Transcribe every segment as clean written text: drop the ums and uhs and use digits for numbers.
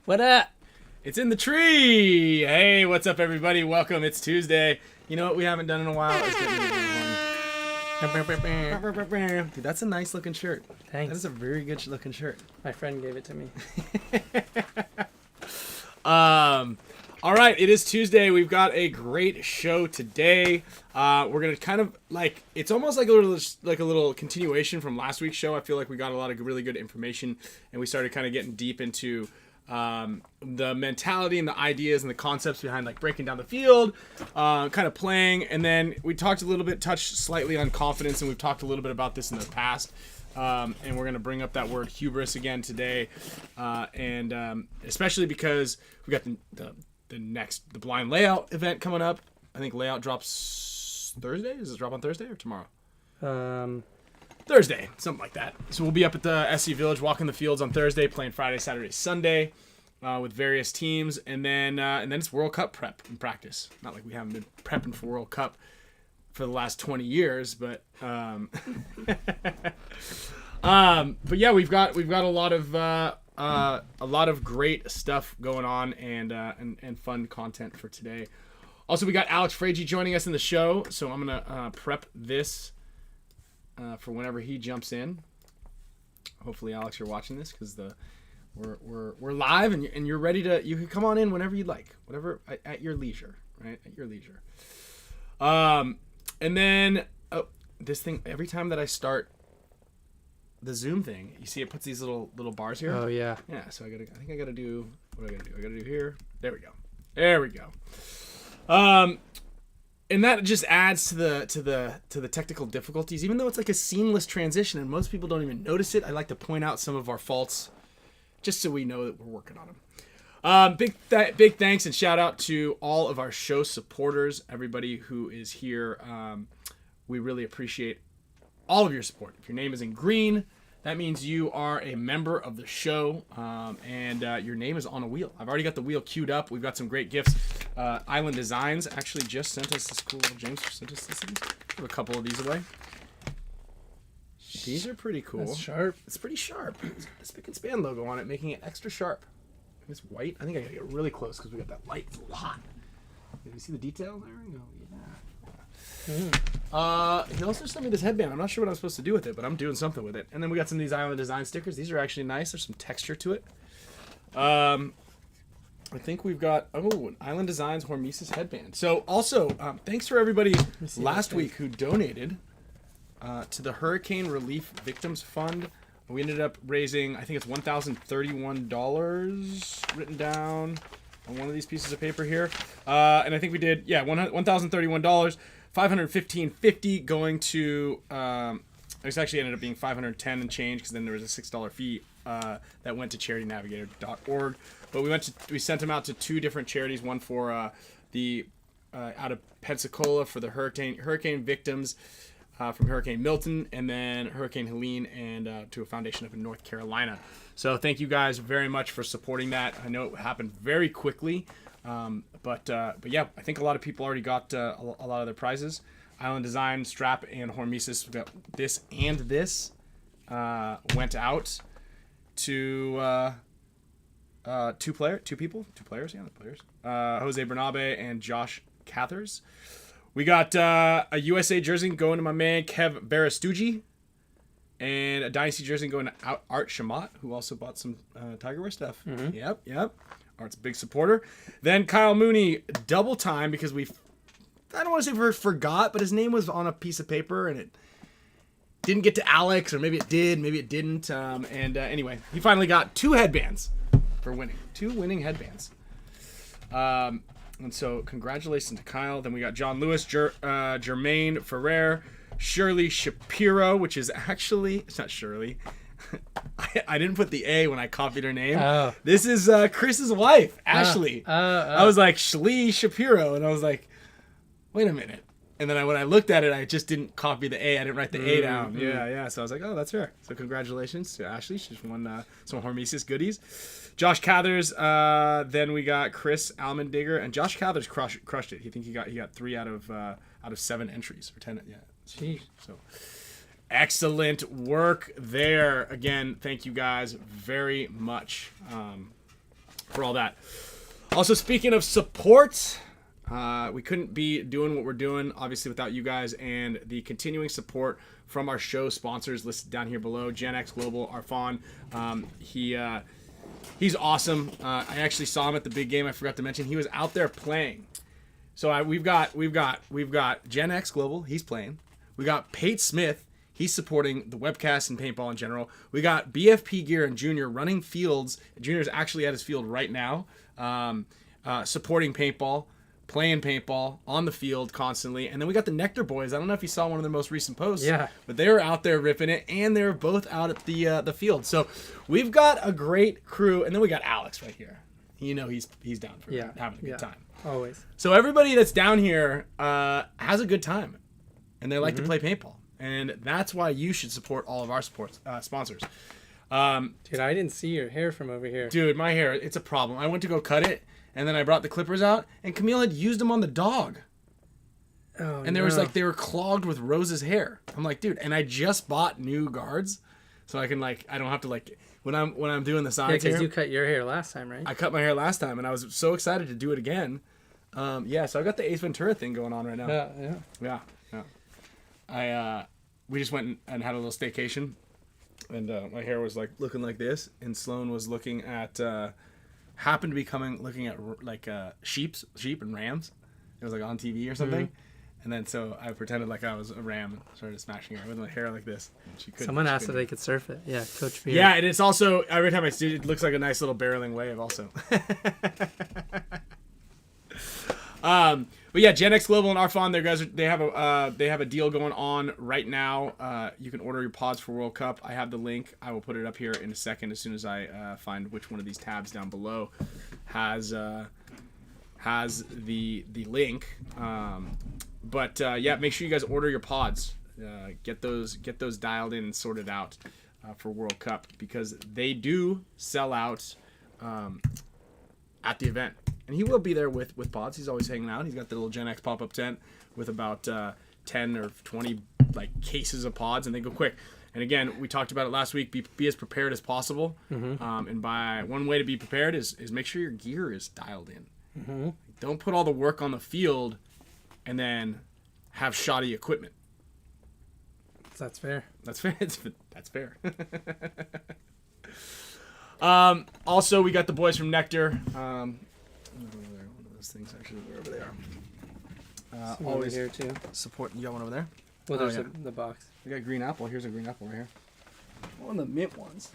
What up? It's in the tree. Hey, what's up, everybody? Welcome. It's Tuesday. You know what we haven't done in a while? Is getting Dude, that's a nice looking shirt. Thanks. That is a very good looking shirt. My friend gave it to me. All right, it is Tuesday. We've got a great show today. We're gonna kind of it's almost like a little continuation from last week's show. I feel like we got a lot of really good information, and we started kind of getting deep into the mentality and the ideas and the concepts behind like breaking down the field, kind of playing, and then we talked a little bit, touched slightly on confidence, and we've talked a little bit about this in the past. And we're going to bring up that word hubris again today, and especially because we got the blind layout event coming up. I think layout drops Thursday. Does it drop on Thursday or tomorrow? Thursday, something like that. So we'll be up at the SC Village, walking the fields on Thursday, playing Friday, Saturday, Sunday, with various teams, and then it's World Cup prep and practice. Not like we haven't been prepping for World Cup for the last 20 years, but but yeah, we've got a lot of great stuff going on and fun content for today. Also, we got Alex FRAIGE joining us in the show, so I'm gonna prep this for whenever he jumps in. Hopefully, Alex, you're watching this because we're live and you're ready to. You can come on in whenever you'd like, whatever at your leisure, right? At your leisure. And then this thing, every time that I start the Zoom thing, you see it puts these little bars here. Oh yeah. Yeah. So I think I gotta do what I gotta do. I gotta do here. There we go. And that just adds to the technical difficulties, even though it's like a seamless transition and most people don't even notice it. I like to point out some of our faults, just so we know that we're working on them. Big thanks and shout out to all of our show supporters, everybody who is here. We really appreciate all of your support. If your name is in green, that means you are a member of the show, and your name is on a wheel. I've already got the wheel queued up. We've got some great gifts. Island Designs actually just sent us this cool. James sent us this. Give a couple of these away. These are pretty cool. That's sharp. It's pretty sharp. It's got the Spicka Span logo on it, making it extra sharp. It's white. I think I gotta get really close because we got that light. It's a lot. Did you see the detail there? No, yeah. He also sent me this headband. I'm not sure what I'm supposed to do with it, but I'm doing something with it. And then we got some of these Island Design stickers. These are actually nice. There's some texture to it. I think we've got an Island Designs HORMESIS headband. So also, thanks for everybody last week who donated to the Hurricane Relief Victims Fund. We ended up raising, I think it's $1,031 written down on one of these pieces of paper here. And I think we did, $1,031, $515.50 going to, it actually ended up being $510 and change because then there was a $6 fee that went to charitynavigator.org. But we sent them out to two different charities, one for out of Pensacola for the hurricane victims from Hurricane Milton, and then Hurricane Helene, and to a foundation up in North Carolina. So thank you guys very much for supporting that. I know it happened very quickly, but yeah, I think a lot of people already got a lot of their prizes. Island Design, Strap, and HORMESIS. We got this and this went out to two players. Jose Bernabe and Josh Cathers. We got a USA jersey going to my man Kev Barastucci, and a Dynasty jersey going to Art Shamat, who also bought some Tigerwear stuff. Mm-hmm. Yep. Art's a big supporter. Then Kyle Mooney, double time because I don't want to say forgot, but his name was on a piece of paper and it didn't get to Alex, or maybe it did, maybe it didn't. Anyway, he finally got two headbands for winning. Two winning headbands. And so congratulations to Kyle. Then we got John Lewis, Jermaine Ferrer, Shirley Shapiro, which is actually, it's not Shirley. I didn't put the A when I copied her name. Oh. This is Chris's wife, Ashley. I was like, Shirley Shapiro. And I was like, wait a minute. And then when I looked at it, I just didn't copy the A. I didn't write the A down. Yeah. So I was like, oh, that's her. So congratulations to Ashley. She's won some HORMESIS goodies. Josh Cathers. Then we got Chris Almendigger, and Josh Cathers crushed it. He got 3 out of 7 entries or 10. Yeah. Jeez. So excellent work there. Again, thank you guys very much for all that. Also, speaking of support, we couldn't be doing what we're doing, obviously, without you guys and the continuing support from our show sponsors listed down here below. Gen X Global, Arfon. He's awesome. I actually saw him at the big game. I forgot to mention he was out there playing. So we've got Gen X Global. He's playing. We got Pate Smith. He's supporting the webcast and paintball in general. We got BFP Gear and Junior running fields. Junior's actually at his field right now, supporting paintball, playing paintball on the field constantly. And then we got the NECTR boys. I don't know if you saw one of their most recent posts. Yeah. But they were out there ripping it, and they were both out at the field. So we've got a great crew. And then we got Alex right here. You know he's down for having a good time. Always. So everybody that's down here has a good time, and they like to play paintball. And that's why you should support all of our sponsors. Dude, I didn't see your hair from over here. Dude, my hair, it's a problem. I went to go cut it, and then I brought the clippers out, and Camille had used them on the dog. Oh, and there was they were clogged with Rose's hair. I'm like, dude, and I just bought new guards, so I can I don't have to when I'm doing the signs here. Yeah, because you cut your hair last time, right? I cut my hair last time, and I was so excited to do it again. So I got the Ace Ventura thing going on right now. Yeah. We just went and had a little staycation, and my hair was looking like this, and Sloan was looking at happened to be looking at sheep and rams. It was on TV or something, and then so I pretended like I was a ram and started smashing her with my hair like this. And she couldn't. Someone asked if they could surf it. Yeah, Coach Beard. Yeah, and it's also every time I see it, it looks like a nice little barreling wave also. But yeah, Gen X Global and Arfon, they have a deal going on right now. You can order your pods for World Cup. I have the link. I will put it up here in a second as soon as I find which one of these tabs down below has the link. Yeah, make sure you guys order your pods. Get those dialed in and sorted out for World Cup, because they do sell out at the event. And he will be there with pods. He's always hanging out. He's got the little Gen X pop-up tent with about 10 or 20 cases of pods, and they go quick. And again, we talked about it last week. Be as prepared as possible. And by one way to be prepared is make sure your gear is dialed in. Don't put all the work on the field and then have shoddy equipment. That's fair. That's fair. That's fair. Also, we got the boys from NECTR. One of those things actually, wherever they are. Always here too. Support. You got one over there? Well, there's the box. We got green apple. Here's a green apple right here. One of the mint ones.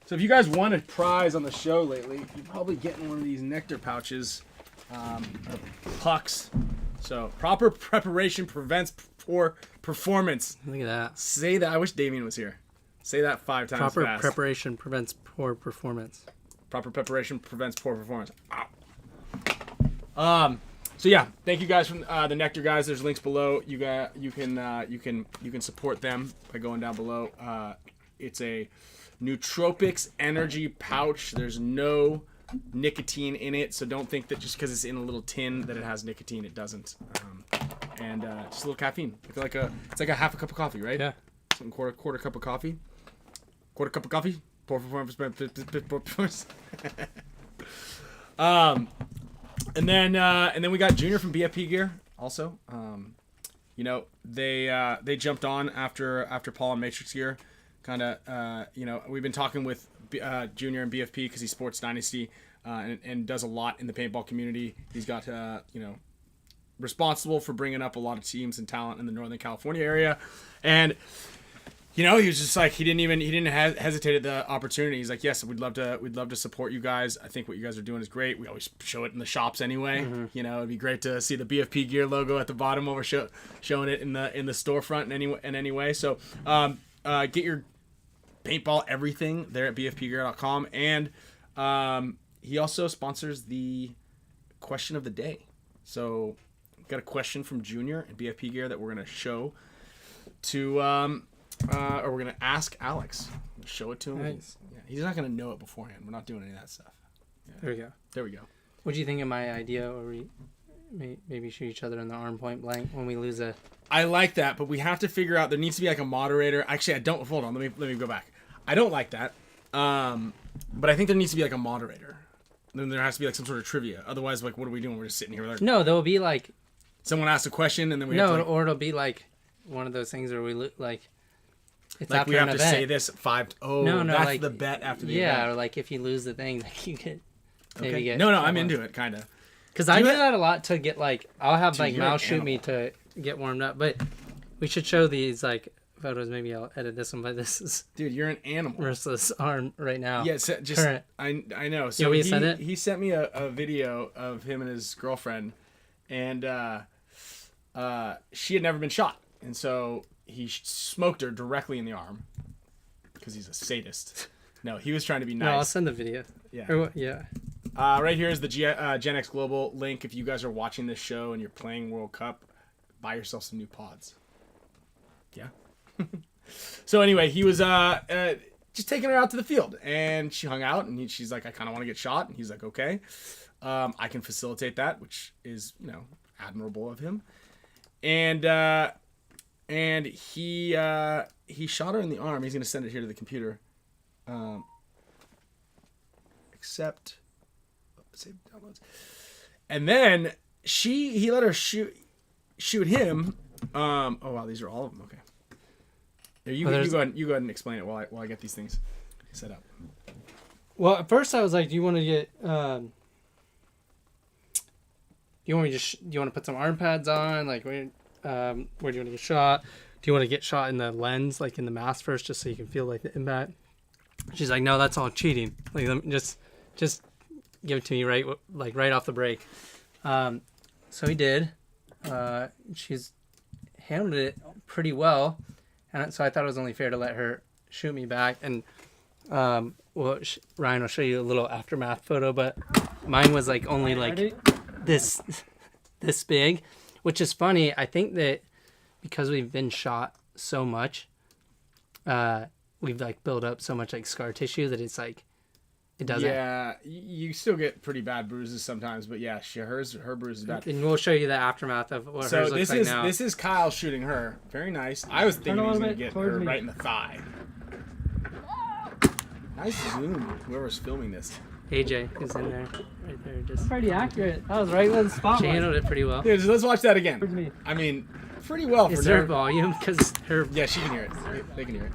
So if you guys want a prize on the show lately, you're probably getting one of these NECTR pouches, the pucks. So proper preparation prevents poor performance. Look at that. Say that. I wish Damien was here. Say that 5 times fast. Proper preparation prevents poor performance. Proper preparation prevents poor performance. So yeah, thank you guys from the NECTR guys. There's links below. You can support them by going down below. It's a nootropics energy pouch. There's no nicotine in it, so don't think that just because it's in a little tin that it has nicotine. It doesn't. And just a little caffeine. It's like a half a cup of coffee, right? Yeah. Some quarter cup of coffee. Quarter cup of coffee. Poor performance. And then we got Junior from BFP Gear also. They jumped on after Paul and Matrix Gear. Kind of, we've been talking with Junior and BFP because he sports Dynasty and does a lot in the paintball community. He's got, responsible for bringing up a lot of teams and talent in the Northern California area. And he was just he didn't hesitate at the opportunity. He's like, yes, we'd love to support you guys. I think what you guys are doing is great. We always show it in the shops anyway. It'd be great to see the BFP Gear logo at the bottom while we're showing it in the storefront in any way. So get your paintball everything there at bfpgear.com. And he also sponsors the question of the day. So got a question from Junior and BFP Gear that we're gonna show to. Or we're going to ask Alex. Show it to him. Nice. Yeah, he's not going to know it beforehand. We're not doing any of that stuff. Yeah. There we go. What do you think of my idea where we maybe shoot each other in the arm point blank when we lose a... I like that, but we have to figure out... There needs to be a moderator. Actually, I don't... Hold on. Let me go back. I don't like that. But I think there needs to be a moderator. then there has to be like some sort of trivia. Otherwise, like, what are we doing? We're just sitting here. Like, No, there'll be like someone asks a question, and then we have to, like, or it'll be like one of those things where we like it's like after we have an to event. say this 5. Oh, No, that's like, the bet after the yeah, event. or like if you lose the thing, like you get maybe Okay. get No, I'm into it, kind of. because I do have- that a lot to get like I'll have Dude, like you're an mouse shoot me animal. to get warmed up, but we should show these like photos. Maybe I'll edit this one, but this is Dude, you're an animal. Marissa's arm right now. Yeah, so just Current. I know. You So want me to send it? he sent me a video of him and his girlfriend, and she had never been shot, and so he smoked her directly in the arm because he's a sadist. No, he was trying to be No, I'll nice. send the video. Yeah. Or, yeah. Right here is the Gen X Global link. If you guys are watching this show and you're playing World Cup, buy yourself some new pods. Yeah. So anyway, he was just taking her out to the field, and she hung out, and she's like, I kind of want to get shot, and he's like, okay, I can facilitate that, which is, you know, admirable of him. And he shot her in the arm. He's gonna send it here to the computer. Accept. Save downloads. And then he let her shoot him. Oh wow, these are all of them. Okay. There, you go ahead and explain it while I get these things set up. Well, at first I was like, do you want to get do you want to put some arm pads on? Like where do you want to get shot? Do you want to get shot in the lens, like in the mask first, just so you can feel like the impact? She's like, no, that's all cheating. Like, let me just give it to me right off the break. So he did. She's handled it pretty well, and so I thought it was only fair to let her shoot me back. And Ryan will show you a little aftermath photo, but mine was like only like this big, which is funny. I think that because we've been shot so much, we've like built up so much like scar tissue that it's like it doesn't. Yeah, you still get pretty bad bruises sometimes, but yeah, her bruise is bad. And we'll show you the aftermath of what So hers looks like now. this is Kyle shooting her. Very nice. I was thinking he was gonna get her right in the thigh. Nice zoom. Whoever's filming this. AJ is in there, right there. Just Pretty accurate. That was right where the spot she was. handled it pretty well. Dude, so let's watch that again. Towards me. I mean, pretty well for Is there her. volume? Because her Yeah, she can hear it. They can hear it.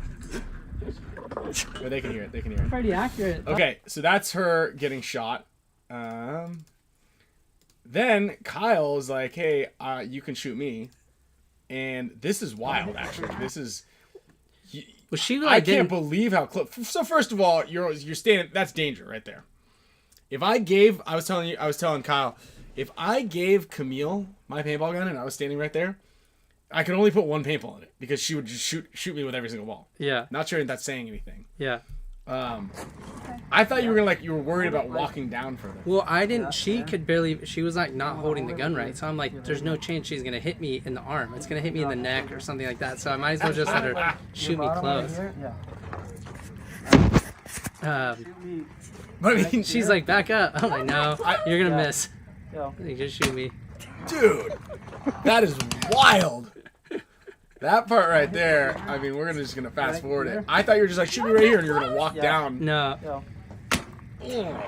Or they can hear it. They can hear it. Pretty accurate. Okay, so that's her getting shot. Then Kyle is like, "Hey, you can shoot me," and this is wild. Actually, this is. was she I like can't didn't believe how close. So first of all, you're standing. That's danger right there. If I was telling Kyle, if I gave Camille my paintball gun and I was standing right there, I could only put one paintball in it because she would just shoot me with every single ball. Yeah, Not sure if that's saying anything. yeah. I thought you were you were worried about walking down further. Well, I didn't. She could barely. She was like not holding the gun right, so I'm like, there's no chance she's gonna hit me in the arm. It's gonna hit me in the neck or something like that. So I might as well just let her shoot me close. But I mean, She's like, back up. I'm like, no, you're gonna miss. Yeah. You just shoot me. dude, that is wild. That part right there. I mean, we're just gonna fast forward it. I thought you were just like, shoot me right here, and you're gonna walk down. No, Yeah.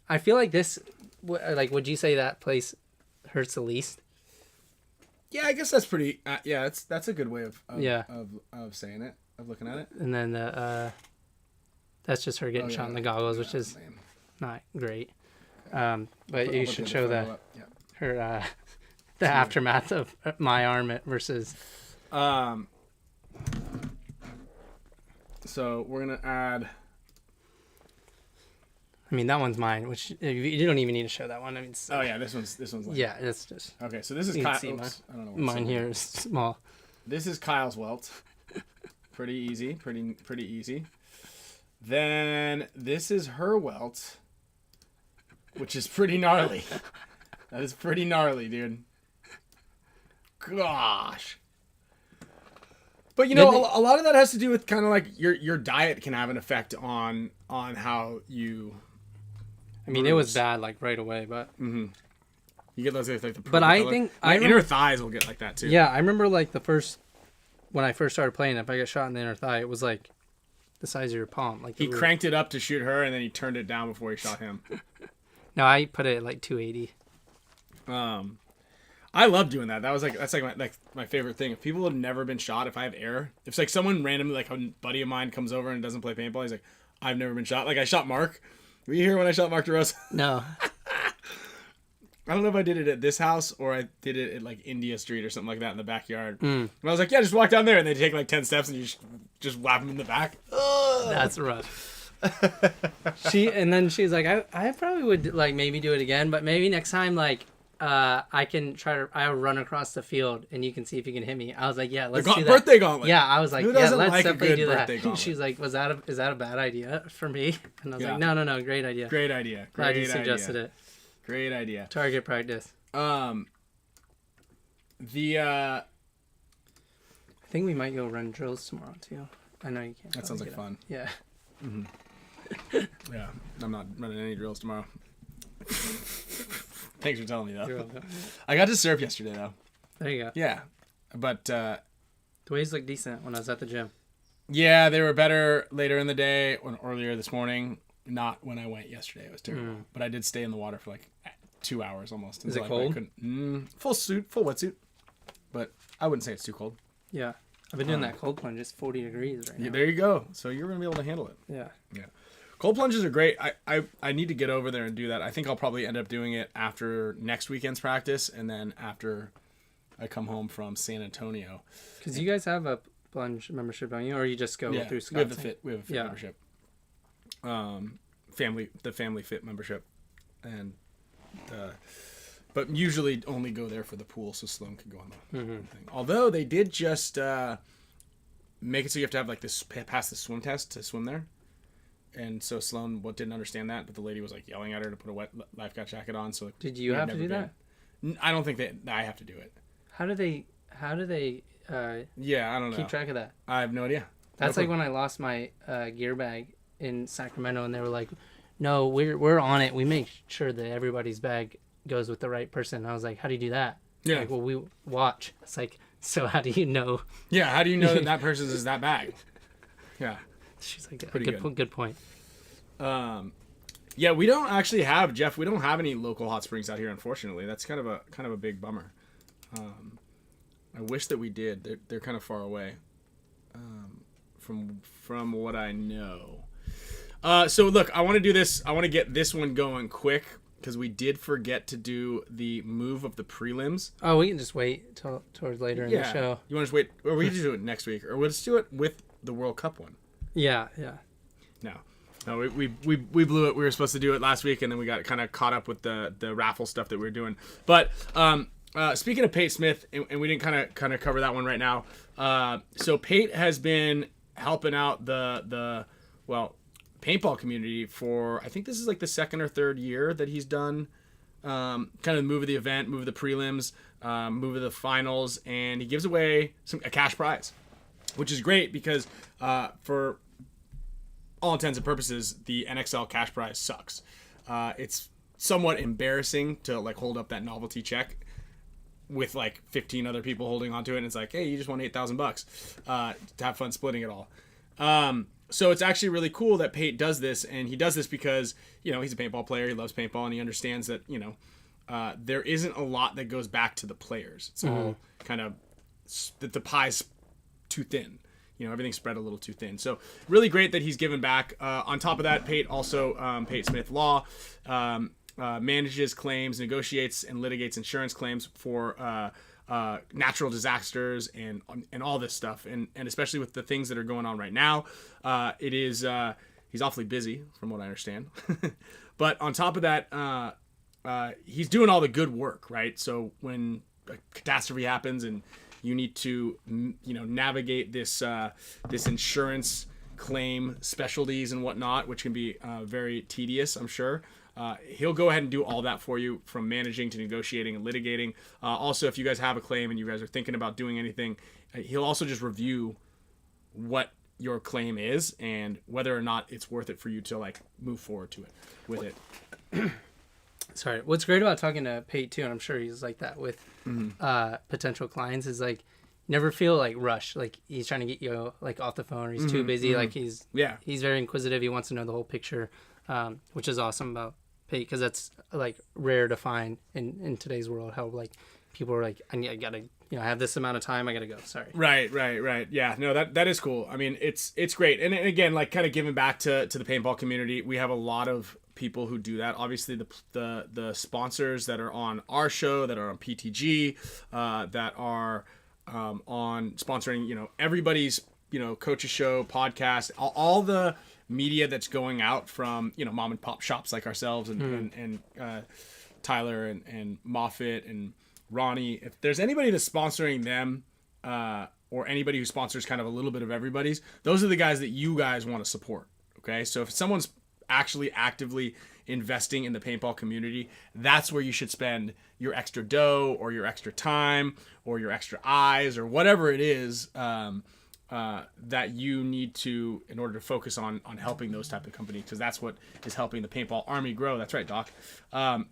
I feel like this. Like, would you say that place hurts the least? Yeah, I guess that's pretty. Yeah, that's a good way of Yeah. of saying it, of looking at it. And then that's just her getting Oh, shot yeah. in the goggles, which Yeah, is man. not great. But I'll you put should the show photo the up. Yeah. her the aftermath of my arm versus. So we're gonna add. I mean, that one's mine, which you don't even need to show that one. I mean, Oh yeah, this one's like. yeah, it's just Okay, so this is You can Kyle. see Oops, I don't know. What mine here is small. This is Kyle's welt. Pretty easy. Pretty easy. Then this is her welt, which is pretty gnarly. That is pretty gnarly, dude. Gosh. But you know, a lot of that has to do with kind of like your diet can have an effect on how you. I mean, it was bad like right away, but You get those like the. But I color. think- my I inner remember- thighs will get like that too. yeah, I remember like when I first started playing, if I got shot in the inner thigh, it was like the size of your palm. Like He cranked it up to shoot her, and then he turned it down before he shot him. No, I put it at like 280. I love doing that. That's my favorite thing. If people have never been shot, if I have air, if it's like someone randomly, like a buddy of mine comes over and doesn't play paintball, he's like, I've never been shot. Like I shot Mark. Were you here when I shot Mark DeRosa? No. I don't know if I did it at this house or I did it at like India Street or something like that in the backyard. And I was like, yeah, just walk down there, and they take like 10 steps and you just whap them in the back. That's rough. And then she's like, I probably would like maybe do it again, but maybe next time like I can I'll run across the field and you can see if you can hit me. I was like, yeah, let's do that. Birthday gauntlet. Yeah, I was like, Who yeah, doesn't let's like a definitely good do that. birthday gauntlet? She's like, is that a bad idea for me? And I was like, no, great idea. Great idea. Glad you Great suggested idea. it. Great idea. Target practice. I think we might go run drills tomorrow too. I know you can't. That sounds like fun. Yeah. Yeah, I'm not running any drills tomorrow. Thanks for telling me You're though. welcome. I got to surf yesterday though. There you go. Yeah, but The waves look decent when I was at the gym. yeah, they were better later in the day or earlier this morning. Not when I went yesterday. It was terrible. But I did stay in the water for like 2 hours almost. Is it I cold? Full suit, full wetsuit. But I wouldn't say it's too cold. Yeah. I've been doing that cold plunge. It's 40 degrees right now. Yeah, there you go. So you're gonna be able to handle it. Yeah. Yeah. Cold plunges are great. I need to get over there and do that. I think I'll probably end up doing it after next weekend's practice and then after I come home from San Antonio. Because you guys have a plunge membership, don't you? Or you just go through Scott? we have a fit Yeah. membership. The family fit membership. And but usually only go there for the pool so Sloan can go on the thing. Although they did just make it so you have to have like this pass the swim test to swim there. And so Sloan didn't understand that, but the lady was like yelling at her to put a wet lifeguard jacket on. So Did you have to do that? I don't think that I have to do it. How do they Yeah, I don't know. keep track of that? I have no idea. That's like when I lost my gear bag in Sacramento, and they were like, "No, we're on it. We make sure that everybody's bag goes with the right person." And I was like, "How do you do that?" Yeah. Like, well, we watch. It's like, so how do you know? Yeah, how do you know that person's is that bag? Yeah. She's like, Pretty good. Good point. Yeah, we don't actually have Jeff. We don't have any local hot springs out here, unfortunately. That's kind of a big bummer. I wish that we did. They're kind of far away, from what I know. So look, I want to do this. I want to get this one going quick because we did forget to do the move of the prelims. Oh, we can just wait till towards later in the show. You want to just wait, or we can do it next week, or let's do it with the World Cup one. Yeah. No, we blew it. We were supposed to do it last week, and then we got kind of caught up with the raffle stuff that we were doing. But speaking of Pate Smith, and we didn't kind of cover that one right now. So Pate has been helping out the paintball community for, I think this is like the second or third year that he's done kind of move of the event, move of the prelims, move of the finals, and he gives away a cash prize, which is great because for all intents and purposes, the NXL cash prize sucks. It's somewhat embarrassing to like hold up that novelty check with like 15 other people holding onto it, and it's like, hey, you just won $8,000 to have fun splitting it all. So it's actually really cool that Pate does this, and he does this because, you know, he's a paintball player, he loves paintball, and he understands that, you know, there isn't a lot that goes back to the players. It's all kind of that the pie's too thin. You know, everything's spread a little too thin. So really great that he's given back. On top of that, Pate also, Pate Smith Law, manages claims, negotiates, and litigates insurance claims for natural disasters and all this stuff. And especially with the things that are going on right now, it is he's awfully busy from what I understand. But on top of that, he's doing all the good work, right? So when a catastrophe happens and you need to, you know, navigate this this insurance claim specialties and whatnot, which can be very tedious, I'm sure. He'll go ahead and do all that for you, from managing to negotiating and litigating. Also, if you guys have a claim and you guys are thinking about doing anything, he'll also just review what your claim is and whether or not it's worth it for you to like move forward to it with it. Sorry. What's great about talking to Pate too, and I'm sure he's like that with potential clients, is like never feel like rushed. Like he's trying to get you like off the phone, or he's too busy. Like he's very inquisitive. He wants to know the whole picture, which is awesome about Pate, because that's like rare to find in today's world. How like people are like, I gotta, I have this amount of time, I gotta go. Sorry. Right. Yeah, no, that is cool. I mean, it's great. And again, like kind of giving back to the paintball community, we have a lot of people who do that. Obviously, the sponsors that are on our show, that are on PTG, that are on sponsoring, everybody's, coach's show, podcast, all the media that's going out from, mom and pop shops like ourselves and Tyler and Moffitt and Ronnie. If there's anybody that's sponsoring them, or anybody who sponsors kind of a little bit of everybody's, those are the guys that you guys want to support. Okay. So if someone's actually actively investing in the paintball community, that's where you should spend your extra dough or your extra time or your extra eyes or whatever it is that you need to, in order to focus on helping those type of companies, because that's what is helping the paintball army grow. That's right, Doc.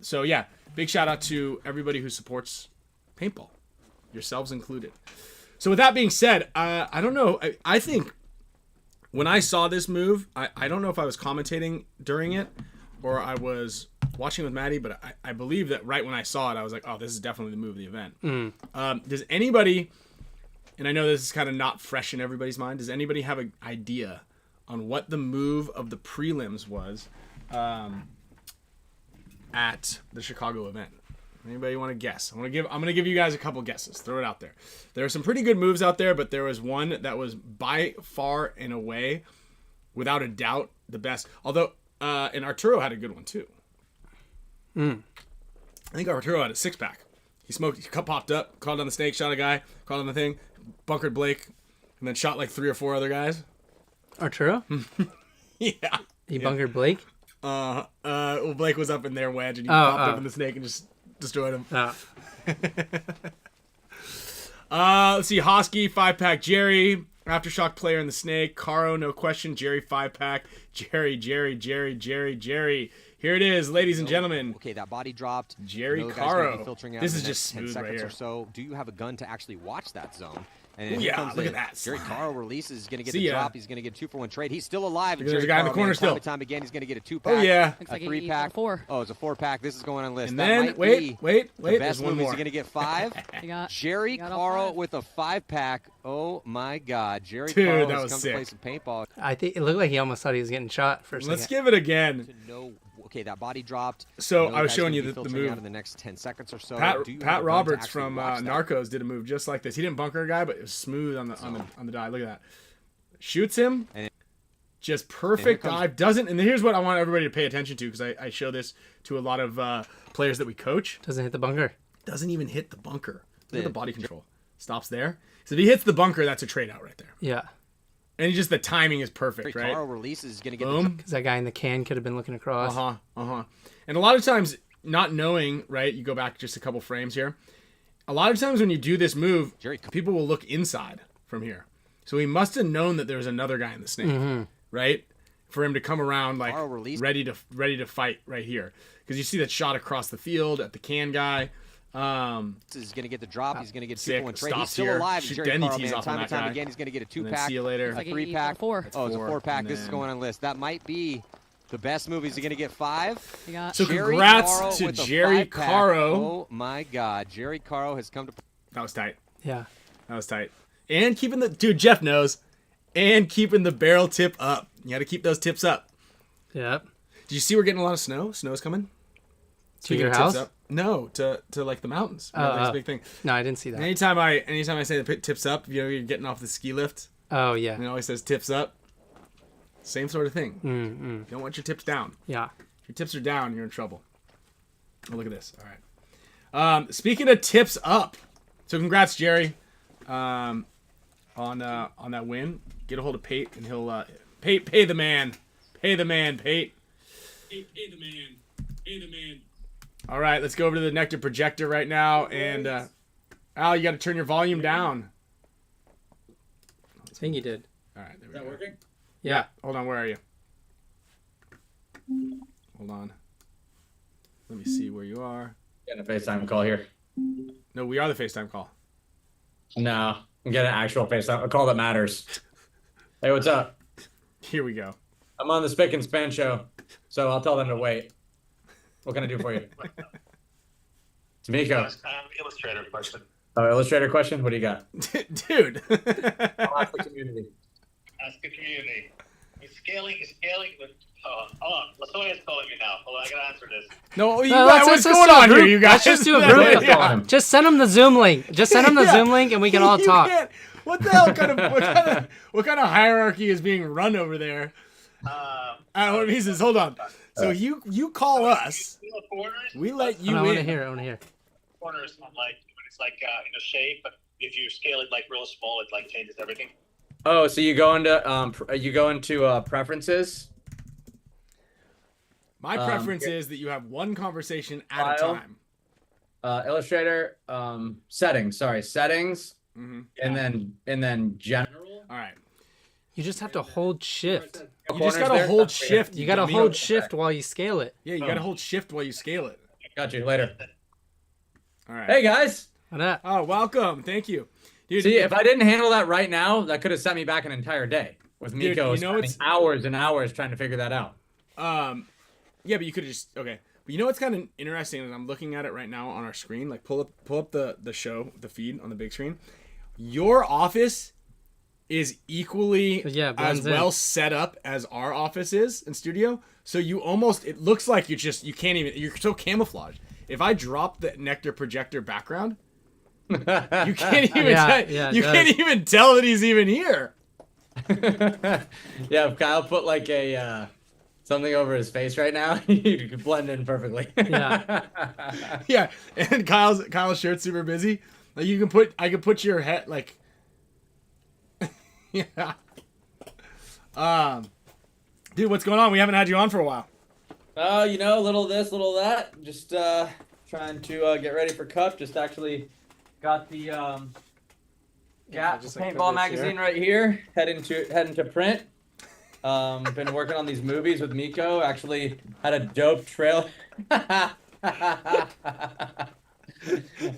So yeah, big shout out to everybody who supports paintball, yourselves included. So with that being said, I don't know. I think when I saw this move, I don't know if I was commentating during it or I was watching with Maddie, but I believe that right when I saw it, I was like, oh, this is definitely the move of the event. Does anybody, and I know this is kind of not fresh in everybody's mind, does anybody have an idea on what the move of the prelims was at the Chicago event? Anybody want to guess? I'm gonna give you guys a couple guesses. Throw it out there. There are some pretty good moves out there, but there was one that was by far and away, without a doubt, the best. Although, and Arturo had a good one too. I think Arturo had a 6-pack. He smoked, he popped up, called on the snake, shot a guy, called on the thing, bunkered Blake, and then shot like 3 or 4 other guys. Arturo? Yeah. He bunkered Blake? Well, Blake was up in their wedge and he popped up in the snake and just destroyed him. Let's see. Hosky, 5-pack. Jerry, Aftershock player in the snake. Caro, no question. Jerry, 5-pack. Jerry. Here it is, ladies and gentlemen. Okay, that body dropped. Jerry Caro. This is just smooth right here. Or so. Do you have a gun to actually watch that zone? And yeah, look at that. Jerry Caro releases. He's going to get the drop. He's going to get a 2-for-1 trade. He's still alive. There's a guy in the corner still. Time again, he's going to get a 2-pack. Oh, yeah. A 3-pack. Oh, it's a 4-pack. This is going on list. And that then, might wait. The best There's one move. Is more. he going to get 5? Jerry Caro with a 5-pack. Oh, my God. Jerry Caro has come to play some paintball. I think it looked like he almost thought he was getting shot for a second. Let's give it again. Okay, that body dropped. So I was showing you the move. Out in the next 10 seconds or so. Pat Roberts from Narcos did a move just like this. He didn't bunker a guy, but it was smooth on the dive. Look at that. Shoots him. Just perfect dive. Doesn't. And here's what I want everybody to pay attention to, because I show this to a lot of players that we coach. Doesn't hit the bunker. Doesn't even hit the bunker. Look at the body control. Stops there. So if he hits the bunker, that's a trade out right there. Yeah. And just the timing is perfect, right? Caro releases is going to get boom. Because that guy in the can could have been looking across. And a lot of times, not knowing, right? You go back just a couple frames here. A lot of times when you do this move, people will look inside from here. So he must have known that there was another guy in the snake, right? For him to come around like ready to fight right here, because you see that shot across the field at the can guy. He's going to get the drop. He's going to get 2-for-1 trade. Stops He's still alive. Then he tees off on that time guy. again, he's going to get a 2-pack. And then see you later. A 3-pack. Oh, it's a 4-pack. This is going on list. That might be the best move. Is he going to get 5? So congrats to Jerry Caro. Oh my God, Jerry Caro has come to. That was tight. Yeah, that was tight. And keeping Jeff knows, and keeping the barrel tip up. You got to keep those tips up. Yep. Did you see we're getting a lot of snow? Snow's coming. To your house? Up. No, to like the mountains. That's a big thing. No, I didn't see that. Anytime I say the pit tips up, you're getting off the ski lift. Oh yeah. And it always says tips up. Same sort of thing. You don't want your tips down. Yeah. If your tips are down, you're in trouble. Oh, look at this. All right. Speaking of tips up, so congrats, Jerry, on that win. Get a hold of Pate, and he'll pay the man. Pay the man, Pate. Pay the man. Pay the man. All right, let's go over to the NECTR projector right now, and Al, you got to turn your volume down. I think you did. All right, there we go. Is that working? Yeah. Hold on, where are you? Hold on. Let me see where you are. Getting a FaceTime call here. No, we are the FaceTime call. No. and get an actual face. A call that matters. Hey, what's up? Here we go. I'm on the Spicka Span Show, so I'll tell them to wait. What can I do for you? It's Miko. Illustrator question. Oh, illustrator question? What do you got? Dude. I'll ask the community. Ask the community. He's scaling. With, hold on. LaSoya's calling me now. Hold on, I gotta answer this. No, you No, guys, what's going on here, you guys? Let's just do a group. Yeah. Just send him the Zoom link. Just send him the Zoom link, and we can all You talk. can't- What the hell what kind of hierarchy is being run over there? He says, hold on. So you call us. We let you I want to in. hear. I want to hear. Corners on like when it's like in a shape, but if you scale it like real small, it like changes everything. Oh, so you go into preferences. My preference is that you have one conversation at a File. time. Illustrator settings. Sorry, settings, Mm-hmm. and then general. All right. You just have to hold shift. You just gotta hold shift. You gotta dummy. hold shift while you scale it. Yeah, you gotta hold shift while you scale it. Got you later. All right. Hey guys. What up? Oh, welcome. Thank you. Dude, See, if I didn't handle that right now, that could have set me back an entire day with Miko you know spending hours and hours trying to figure that out. yeah, but you could have just okay. But you know what's kind of interesting is I'm looking at it right now on our screen. Like pull up the show, the feed on the big screen. Your office is equally as well set up as our office is in studio. So you almost, it looks like you can't even, you're so camouflaged. If I drop the NECTR projector background, you can't even can't even tell that he's even here. Yeah, if Kyle put like a something over his face right now, you could blend in perfectly. Yeah. Yeah, and Kyle's shirt's super busy. Like I could put your head like yeah. Dude, what's going on? We haven't had you on for a while. Oh, you know, little this, little that. Just trying to get ready for Cup. Just actually got the Paintball magazine right here. Heading to print. Been working on these movies with Miko. Actually had a dope trailer.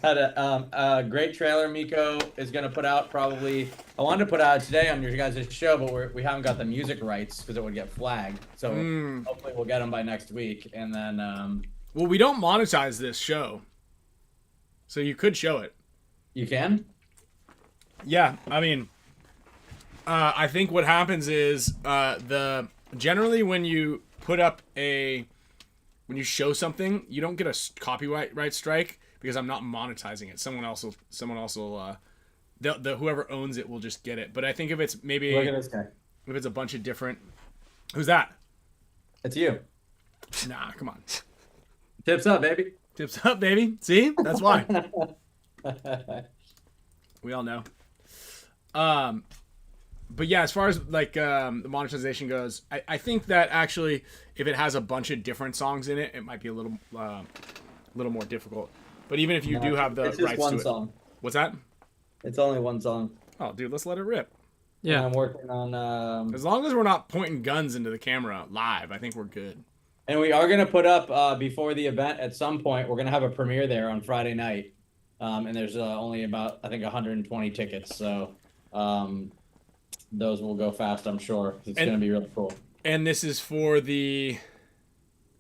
Had a great trailer Miko is gonna put out probably. I wanted to put out today on your guys' show, but we haven't got the music rights because it would get flagged. So hopefully we'll get them by next week, and then. Well, we don't monetize this show, so you could show it. You can. Yeah, I mean, I think what happens is generally when you put up when you show something, you don't get a copyright strike. Because I'm not monetizing it. Someone else will whoever owns it will just get it. But I think if it's maybe Look at this guy. If it's a bunch of different, who's that? It's you. Nah, come on. Tips up, baby. Tips up, baby. See, that's why. We all know. But yeah, as far as like the monetization goes, I think that actually if it has a bunch of different songs in it, it might be a little more difficult. But even if you do have the it's just rights one to it. song. What's that? It's only one song. Oh, dude, let's let it rip. Yeah. And I'm working on. As long as we're not pointing guns into the camera live, I think we're good. And we are going to put up before the event at some point. We're going to have a premiere there on Friday night. And there's only about, I think, 120 tickets. So those will go fast, I'm sure. It's going to be really cool. And this is for the...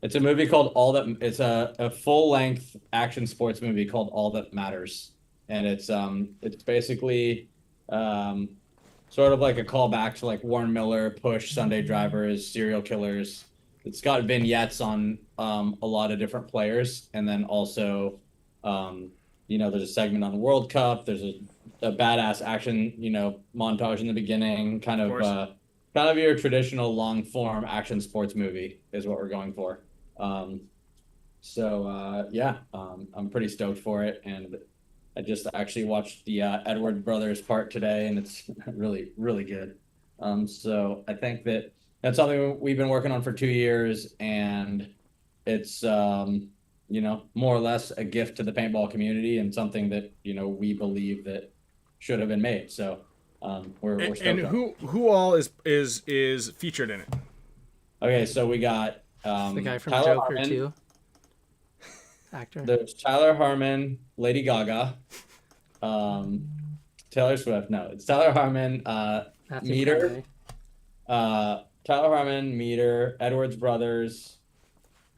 It's a movie called All That... It's a full-length action sports movie called All That Matters. And it's basically sort of like a callback to like Warren Miller, Push, Sunday Drivers, serial killers. It's got vignettes on a lot of different players. And then also, there's a segment on the World Cup. There's a badass action, montage in the beginning. Kind of your traditional long-form action sports movie is what we're going for. I'm pretty stoked for it, and I just actually watched the Edward Brothers part today, and it's really, really good. So I think that's something we've been working on for 2 years, and it's more or less a gift to the paintball community and something that we believe that should have been made. So we're stoked. And who all is featured in it? Okay, so we got the guy from Tyler Joker Harmon, too. Actor. There's Tyler Harmon, Lady Gaga, Taylor Swift. No, it's Tyler Harmon, Matthew Meter, McConaughey. Tyler Harmon, Meter, Edwards Brothers,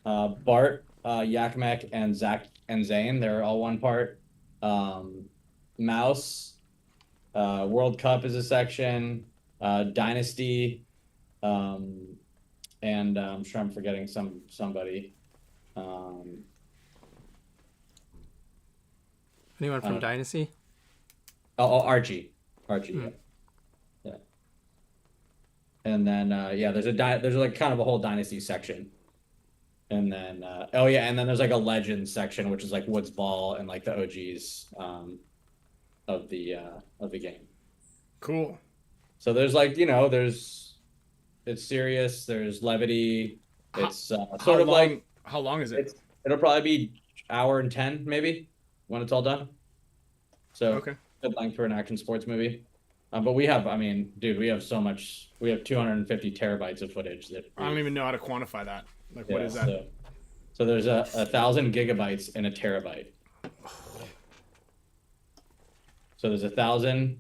Bart, Yakmek, and Zach and Zane. They're all one part. Mouse, World Cup is a section. Dynasty, and I'm sure I'm forgetting somebody. Anyone from Dynasty? Archie, yeah. And then there's like kind of a whole Dynasty section, and then and then there's like a Legends section, which is like Woods Ball and like the OGs of the game. Cool. So there's like it's serious. There's levity. It's sort of like how long is it? It'll probably be hour and 10 maybe when it's all done. So okay, good length for an action sports movie. But we have, we have so much. We have 250 terabytes of footage that I don't even know how to quantify that. Like, what is that? So there's 1,000 gigabytes in a terabyte. So there's 1,000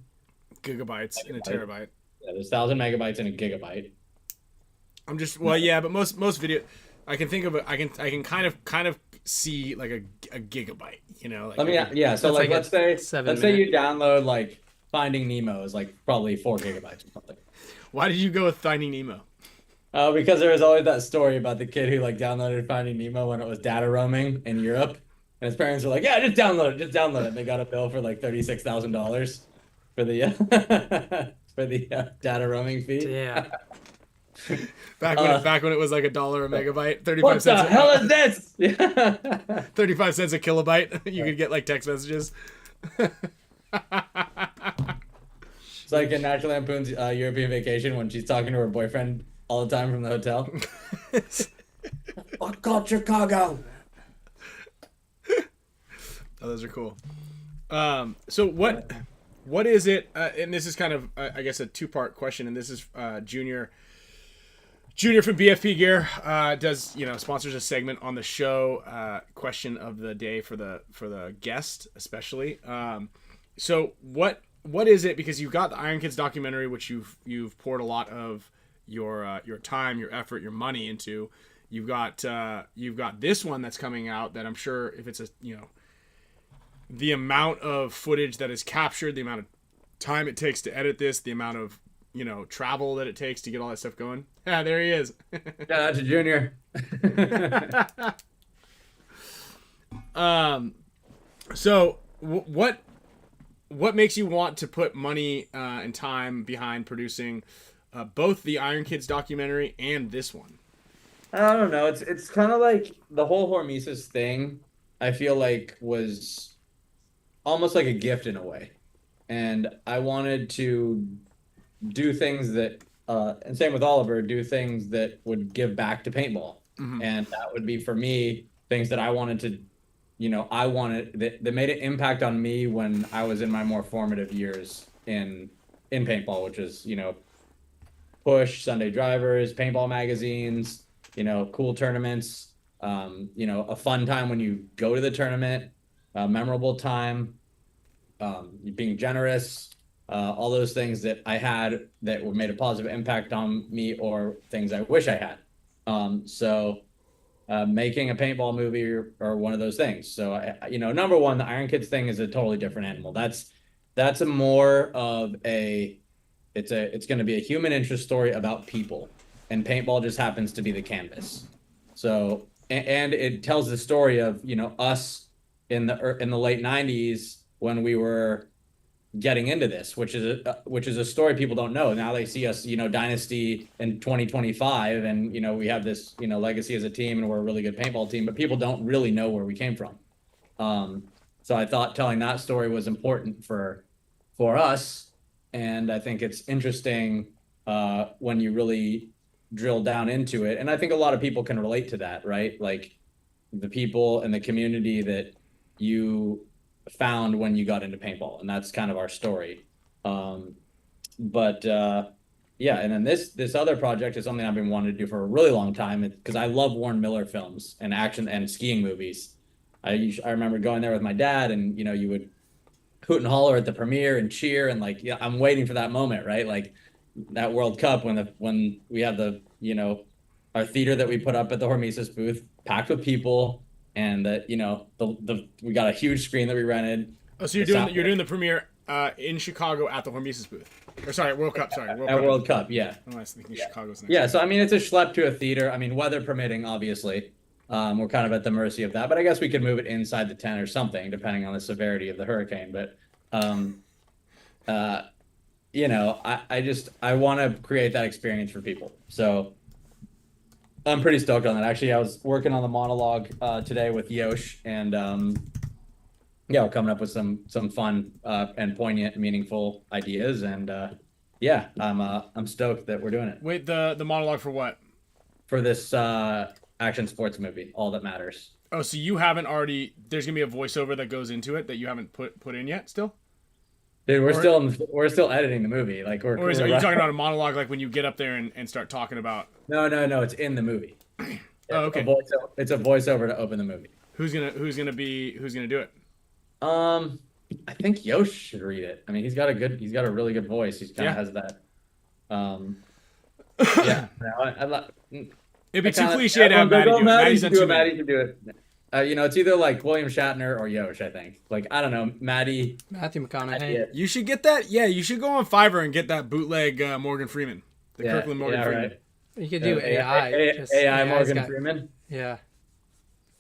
gigabytes in a terabyte. Yeah, there's 1,000 megabytes in a gigabyte. I'm just but most video, I can think of it. I can kind of see like a gigabyte. Like So like let's say you download like Finding Nemo is like probably 4 gigabytes or something. Why did you go with Finding Nemo? Because there was always that story about the kid who like downloaded Finding Nemo when it was data roaming in Europe, and his parents were like, "Yeah, just download it." And they got a bill for like $36,000 for the data roaming fee. Yeah. Back when it was like $1 a megabyte, 35 what cents. What the hell is this? 35 cents a kilobyte. You could get like text messages. It's like in National Lampoon's European Vacation when she's talking to her boyfriend all the time from the hotel. Fuck called Chicago. Oh, those are cool. So what is it? And this is kind of I guess a 2-part question. And this is Junior from BFP Gear does sponsors a segment on the show. Question of the day for the guest especially. So what is it? Because you've got the Iron Kids documentary, which you've poured a lot of your time, your effort, your money into. You've got this one that's coming out that I'm sure if it's the amount of footage that is captured, the amount of time it takes to edit this, the amount of travel that it takes to get all that stuff going. Yeah, there he is. Shout out to Junior. So what makes you want to put money and time behind producing both the Iron Kids documentary and this one? I don't know. It's kind of like the whole HORMESIS thing. I feel like was almost like a gift in a way, and I wanted to do things that, and same with Oliver, do things that would give back to paintball, and that would be for me things that I wanted to. I wanted that made an impact on me when I was in my more formative years in paintball, which is, Push, Sunday Drivers, paintball magazines, cool tournaments, a fun time when you go to the tournament, a memorable time, being generous, all those things that I had that made a positive impact on me or things I wish I had. So making a paintball movie or one of those things. So, number one, the Iron Kids thing is a totally different animal. That's a more of it's going to be a human interest story about people, and paintball just happens to be the canvas. So, and it tells the story of, us in the late 90s when we were getting into this, which is a story people don't know. Now they see us, Dynasty in 2025, and we have this, legacy as a team, and we're a really good paintball team, but people don't really know where we came from. So I thought telling that story was important for us, and I think it's interesting when you really drill down into it. And I think a lot of people can relate to that, right? Like the people and the community that you found when you got into paintball, and that's kind of our story. And then this other project is something I've been wanting to do for a really long time, because I love Warren Miller films and action and skiing movies. I remember going there with my dad, and you would hoot and holler at the premiere and cheer and like, yeah, I'm waiting for that moment, right? Like that World Cup when we have the, you know, our theater that we put up at the HORMESIS booth packed with people, and that, you know, we got a huge screen that we rented. Oh, so you're doing the premiere in Chicago at the HORMESIS booth. Or sorry, World Cup. Sorry, World Cup, yeah. I was thinking Chicago's next. Yeah, so I mean, it's a schlep to a theater. I mean, weather permitting, obviously. We're kind of at the mercy of that, but I guess we could move it inside the tent or something, depending on the severity of the hurricane. But, you know, I want to create that experience for people. So I'm pretty stoked on that. Actually, I was working on the monologue today with Yosh, and yeah, we're coming up with some fun and poignant, meaningful ideas, and yeah, I'm stoked that we're doing it. Wait, the monologue for what? For this action sports movie, All That Matters. Oh, so you haven't already? There's gonna be a voiceover that goes into it that you haven't put in yet, still? Dude, we're still editing the movie. Like are you talking about a monologue like when you get up there and start talking about? No, it's in the movie. Oh, okay. It's a voiceover to open the movie. Who's gonna do it? I think Yosh should read it. I mean, he's got a really good voice. He kind of has that. Yeah. It'd be too cliche to have Maddie do it. Maddie's done too many. Maddie to do it. You know, it's either like William Shatner or Yosh, I think. Like, I don't know, Matthew McConaughey. You should get that. Yeah, you should go on Fiverr and get that bootleg Morgan Freeman. Kirkland Morgan Freeman. Right. You could do AI. AI Morgan Freeman? Yeah.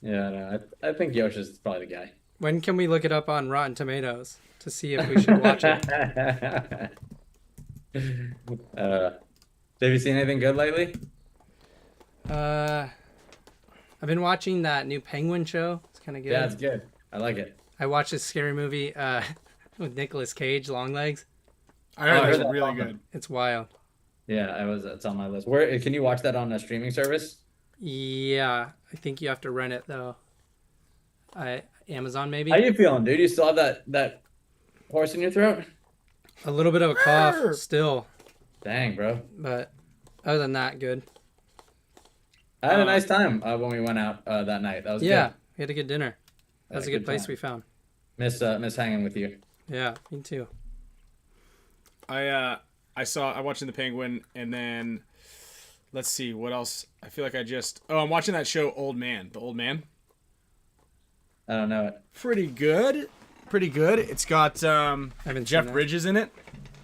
Yeah, no, I think Yosh is probably the guy. When can we look it up on Rotten Tomatoes to see if we should watch it? Have you seen anything good lately? I've been watching that new Penguin show. It's kind of good. Yeah, it's good. I like it. I watched this scary movie with Nicolas Cage, Longlegs. I heard it's really good. It's wild. Yeah, it's on my list. Where can you watch that on a streaming service? Yeah, I think you have to rent it though. Amazon maybe. How you feeling, dude? You still have that horse in your throat? A little bit of a cough still. Dang, bro. But other than that, good. I had a nice time when we went out that night. That was good. We had a good dinner. That was a good place we found. Miss hanging with you. Yeah, me too. I watching the Penguin, and then let's see what else. I feel like I'm watching that show Old Man. The Old Man. I don't know it. Pretty good. It's got Jeff Bridges in it.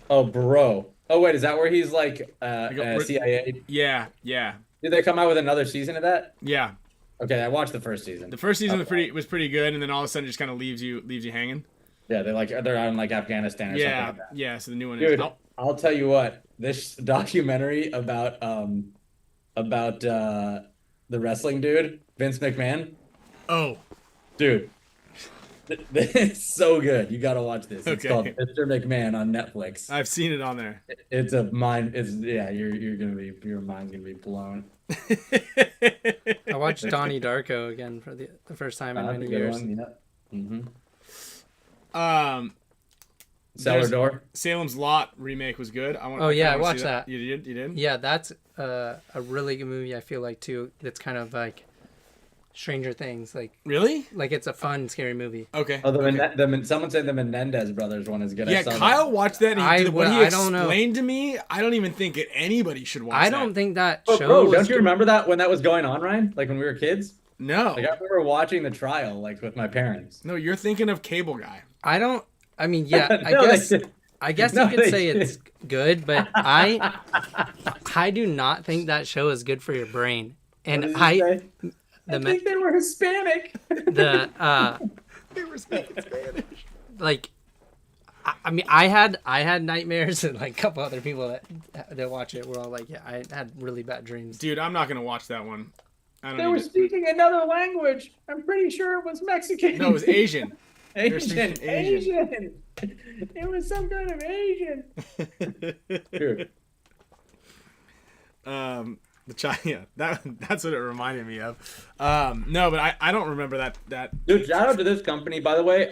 Oh, bro. Oh, wait, is that where he's like CIA? Yeah. Did they come out with another season of that? Yeah. Okay, I watched the first season. The first season was pretty good, and then all of a sudden it just kind of leaves you hanging. Yeah, they're out in like Afghanistan or something like that. Yeah. So the new one Dude, is. I'll tell you what. This documentary about the wrestling dude, Vince McMahon. Oh, dude, it's so good. You gotta watch this. It's called Mr. McMahon on Netflix. I've seen it on there. It's a mind. Your mind's gonna be blown. I watched Donnie Darko again for the first time in many years. Cellar Door. Salem's Lot remake was good. I watched that. You did? Yeah, that's a really good movie. I feel like too. That's kind of like Stranger Things. Like really? Like it's a fun, scary movie. Okay. Oh, someone said the Menendez brothers one is good. Yeah, Kyle watched that. And what he explained to me, I don't even think anybody should watch. I don't think that show. Bro, don't you remember that when that was going on, Ryan? Like when we were kids? No. Like I remember watching the trial, like with my parents. No, you're thinking of Cable Guy. I mean, yeah, I guess you could say it's good, but I do not think that show is good for your brain. And I think they were Hispanic. They were speaking Spanish. Like, I mean, I had nightmares, and like a couple other people that watch it were all like, yeah, I had really bad dreams. Dude, I'm not gonna watch that one. They were speaking another language. I'm pretty sure it was Mexican. No, it was Asian. Asian. It was some kind of Asian. Dude. That's what it reminded me of. No, but I don't remember that. Dude, shout out to this company, by the way.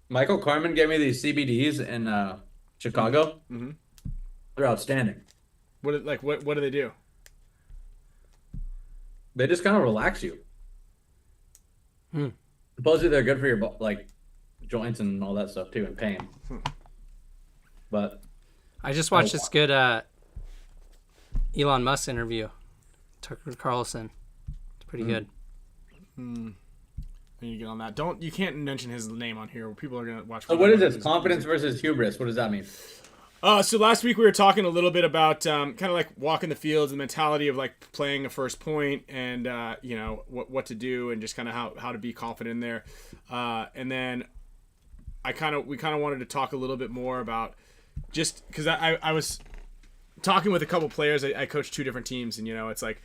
Michael Carmen gave me these CBDs in Chicago. Mm-hmm. They're outstanding. What do they do? They just kind of relax you. Supposedly they're good for your joints and all that stuff too, and pain. But I just watched this good Elon Musk interview. Tucker Carlson. It's pretty good. I need to get on that. You can't mention his name on here. People are gonna watch. So what is this? Confidence versus hubris. What does that mean? So last week we were talking a little bit about kind of like walking the fields and the mentality of like playing a first point and you know what to do and just kind of how to be confident in there. And then we kind of wanted to talk a little bit more about just because I was talking with a couple players. I coached 2 different teams, and you know it's like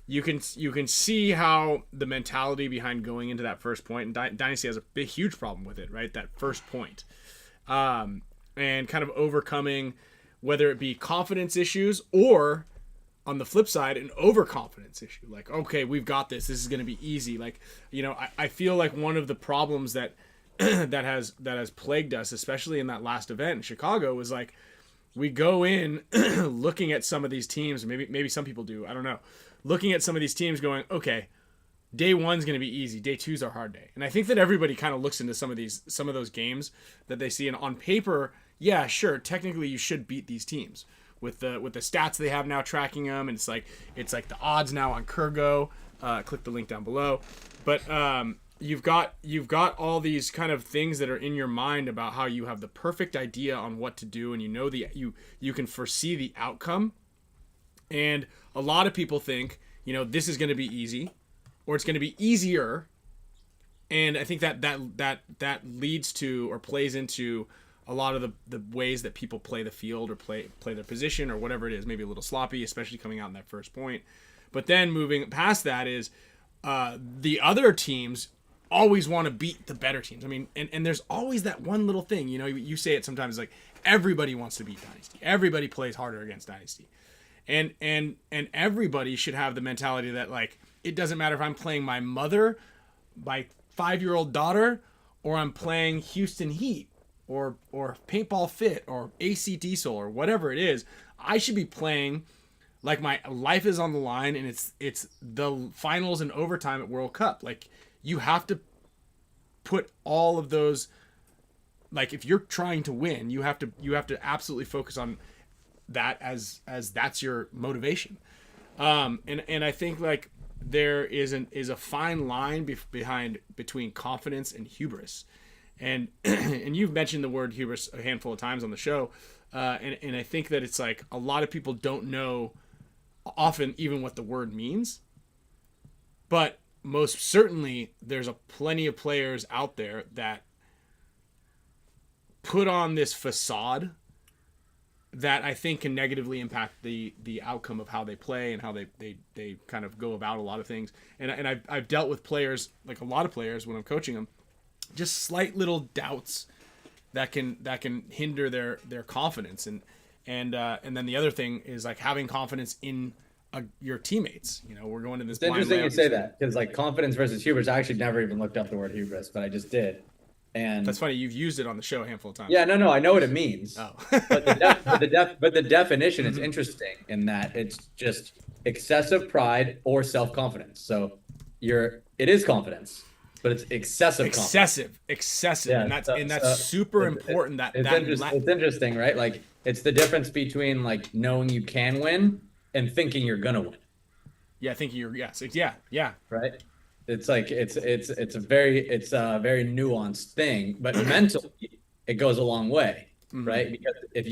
you can see how the mentality behind going into that first point, and Dynasty has a huge problem with it, right? That first point. And kind of overcoming whether it be confidence issues or on the flip side, an overconfidence issue. Like, okay, we've got this. This is going to be easy. Like, you know, I feel like one of the problems that that has plagued us, especially in that last event in Chicago, was like we go in looking at some of these teams, maybe some people do, I don't know, looking at some of these teams going, okay, day 1's going to be easy. Day 2's our hard day. And I think that everybody kind of looks into some of those games that they see, and on paper, yeah, sure, technically you should beat these teams with the stats they have now tracking them, and it's like the odds now on Kurgo. Click the link down below. But you've got all these kind of things that are in your mind about how you have the perfect idea on what to do, and you know you can foresee the outcome. And a lot of people think, you know, this is going to be easy, or it's going to be easier. And I think that leads to or plays into a lot of the ways that people play the field or play their position or whatever it is, maybe a little sloppy, especially coming out in that first point. But then moving past that is the other teams always want to beat the better teams. I mean, and there's always that one little thing, you know, you say it sometimes, like everybody wants to beat Dynasty. Everybody plays harder against Dynasty. And everybody should have the mentality that, like, it doesn't matter if I'm playing my mother, my 5-year-old daughter, or I'm playing Houston Heat, or Paintball Fit, or AC Diesel, or whatever it is. I should be playing like my life is on the line, and it's the finals and overtime at World Cup. Like, you have to put all of those, like, if you're trying to win, you have to absolutely focus on that as that's your motivation. And I think, like, there is a fine line between confidence and hubris. And and you've mentioned the word hubris a handful of times on the show, and I think that it's like a lot of people don't know often even what the word means, but most certainly there's plenty of players out there that put on this facade that I think can negatively impact the outcome of how they play and how they kind of go about a lot of things. And I've dealt with players, like a lot of players when I'm coaching them, just slight little doubts that can hinder their confidence. And then the other thing is, like, having confidence in your teammates. You know, we're going to this. It's interesting you say that, because like confidence versus hubris, I actually never even looked up the word hubris, but I just did. And that's funny. You've used it on the show a handful of times. Yeah, no, I know what it means. Oh. but the definition is interesting in that it's just excessive pride or self-confidence. So it is confidence, but it's excessive. Excessive, yeah, and that's super important. It's interesting, right? Like, it's the difference between, like, knowing you can win and thinking you're gonna win. Yeah, thinking you're yeah. Right. It's like it's a very nuanced thing, but mentally it goes a long way, right? Because if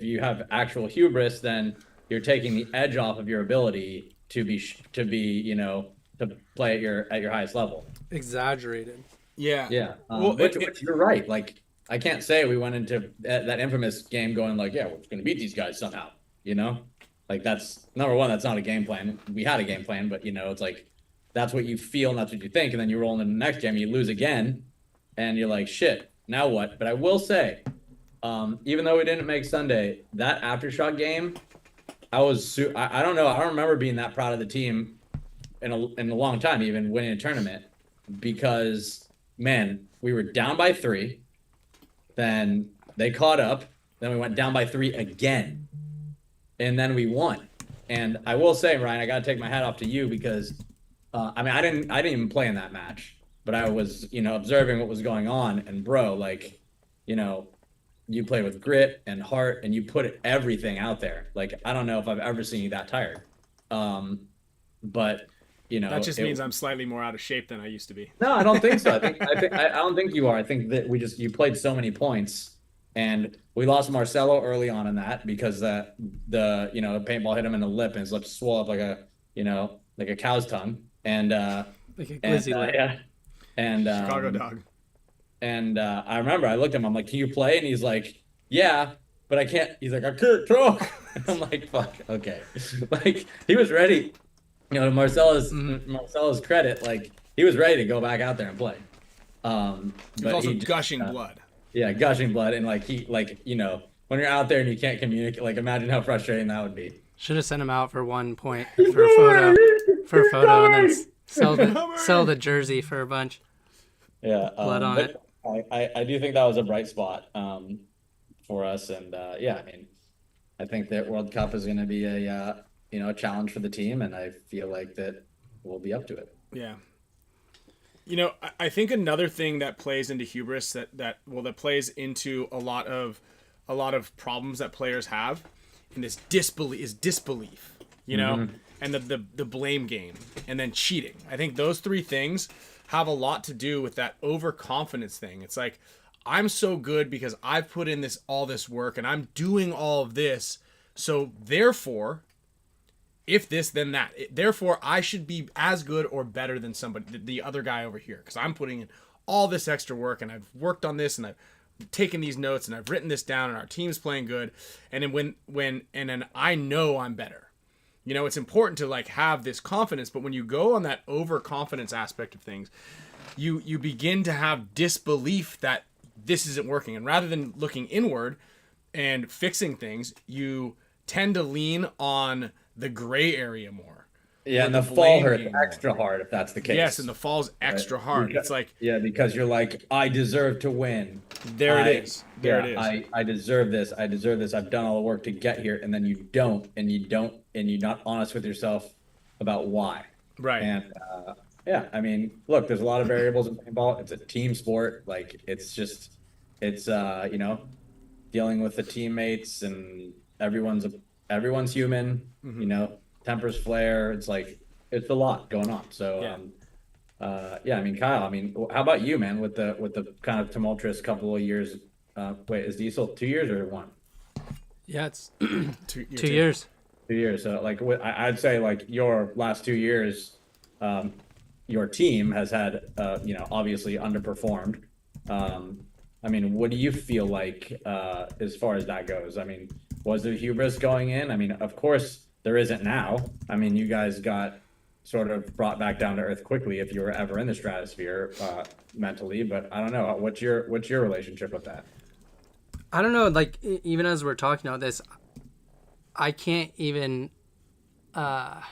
you have actual hubris, then you're taking the edge off of your ability to be to play at your highest level. Exaggerated. Yeah. Which you're right. Like, I can't say we went into that infamous game going like, yeah, we're going to beat these guys somehow. You know, like, that's number one. That's not a game plan. We had a game plan, but it's like, that's what you feel and that's what you think. And then you roll into the next game, you lose again, and you're like, shit, now what? But I will say, even though we didn't make Sunday, that aftershock game, I don't know. I don't remember being that proud of the team in a long time, even winning a tournament, because, man, we were down by 3. Then they caught up. Then we went down by 3 again. And then we won. And I will say, Ryan, I got to take my hat off to you because, I didn't even play in that match. but I was, observing what was going on, and bro, like, you play with grit and heart, and you put everything out there. Like, I don't know if I've ever seen you that tired. But that just means I'm slightly more out of shape than I used to be. No, I don't think so. I don't think you are. I think that you played so many points, and we lost Marcelo early on in that because the paintball hit him in the lip, and his lip swelled up like a cow's tongue, and like a glizzy lip. Yeah, and Chicago dog. And I remember I looked at him. I'm like, "Can you play?" And he's like, "Yeah, but I can't." He's like, "I can't talk." I'm like, "Fuck, okay." Like, he was ready. To Marcelo's credit, like, he was ready to go back out there and play. He was also gushing blood. Yeah, gushing blood, and like when you're out there and you can't communicate, like, imagine how frustrating that would be. Should have sent him out for 1 point for a photo, and then sell the jersey for a bunch. Yeah, blood on it. I do think that was a bright spot for us, and I think that World Cup is going to be a challenge for the team, and I feel like that we'll be up to it. Yeah. I think another thing that plays into hubris that plays into a lot of problems that players have in this disbelief, and the blame game, and then cheating. I think those three things have a lot to do with that overconfidence thing. It's like, I'm so good because I've put in all this work and I'm doing all of this. So therefore, if this, then that. Therefore, I should be as good or better than the other guy over here, because I'm putting in all this extra work and I've worked on this and I've taken these notes and I've written this down and our team's playing good. And then then I know I'm better. It's important to like have this confidence, but when you go on that overconfidence aspect of things, you begin to have disbelief that this isn't working. And rather than looking inward and fixing things, you tend to lean on the gray area more. Yeah, and the fall hurts extra hard if that's the case. Yes, and the fall's extra hard. Because, it's like, because you're like, I deserve to win. There it is. I deserve this. I deserve this. I've done all the work to get here, and then you don't, and you're not honest with yourself about why. Right. And look, there's a lot of variables in paintball. It's a team sport. Like, it's dealing with the teammates, and everyone's human. Mm-hmm. Tempers flare. It's like, it's a lot going on. So Kyle, how about you, man, with the kind of tumultuous couple of years? Wait, is Diesel 2 years or 1? Yeah, it's 2 years. 2 years. So like, I'd say like your last 2 years, your team has had obviously underperformed. What do you feel like as far as that goes? Was there hubris going in? Of course there isn't now. You guys got sort of brought back down to earth quickly if you were ever in the stratosphere mentally, but I don't know. What's your relationship with that? I don't know. Like, even as we're talking about this, I can't even. I've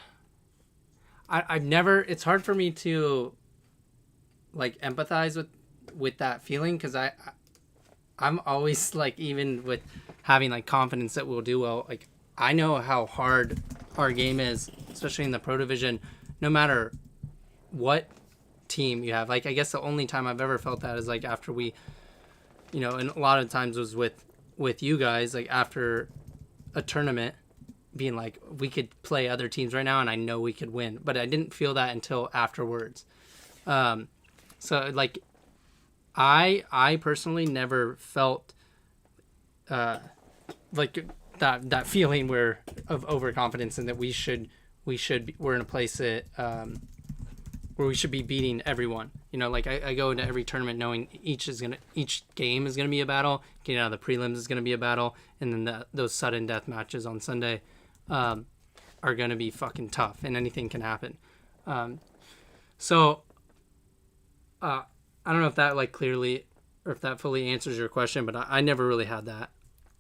never. It's hard for me to like empathize with that feeling, because I'm always like, even with having like confidence that we'll do well, like, I know how hard our game is, especially in the pro division, no matter what team you have. Like, I guess the only time I've ever felt that is like after we, and a lot of times was with you guys, like after a tournament, being like, we could play other teams right now and I know we could win, but I didn't feel that until afterwards. So like, I personally never felt like that feeling of overconfidence, and that we're in a place that where we should be beating everyone. Like I go into every tournament knowing each game is gonna be a battle. Getting out of the prelims is gonna be a battle, and then those sudden death matches on Sunday are gonna be fucking tough, and anything can happen. So I don't know if that like clearly or if that fully answers your question, but I never really had that.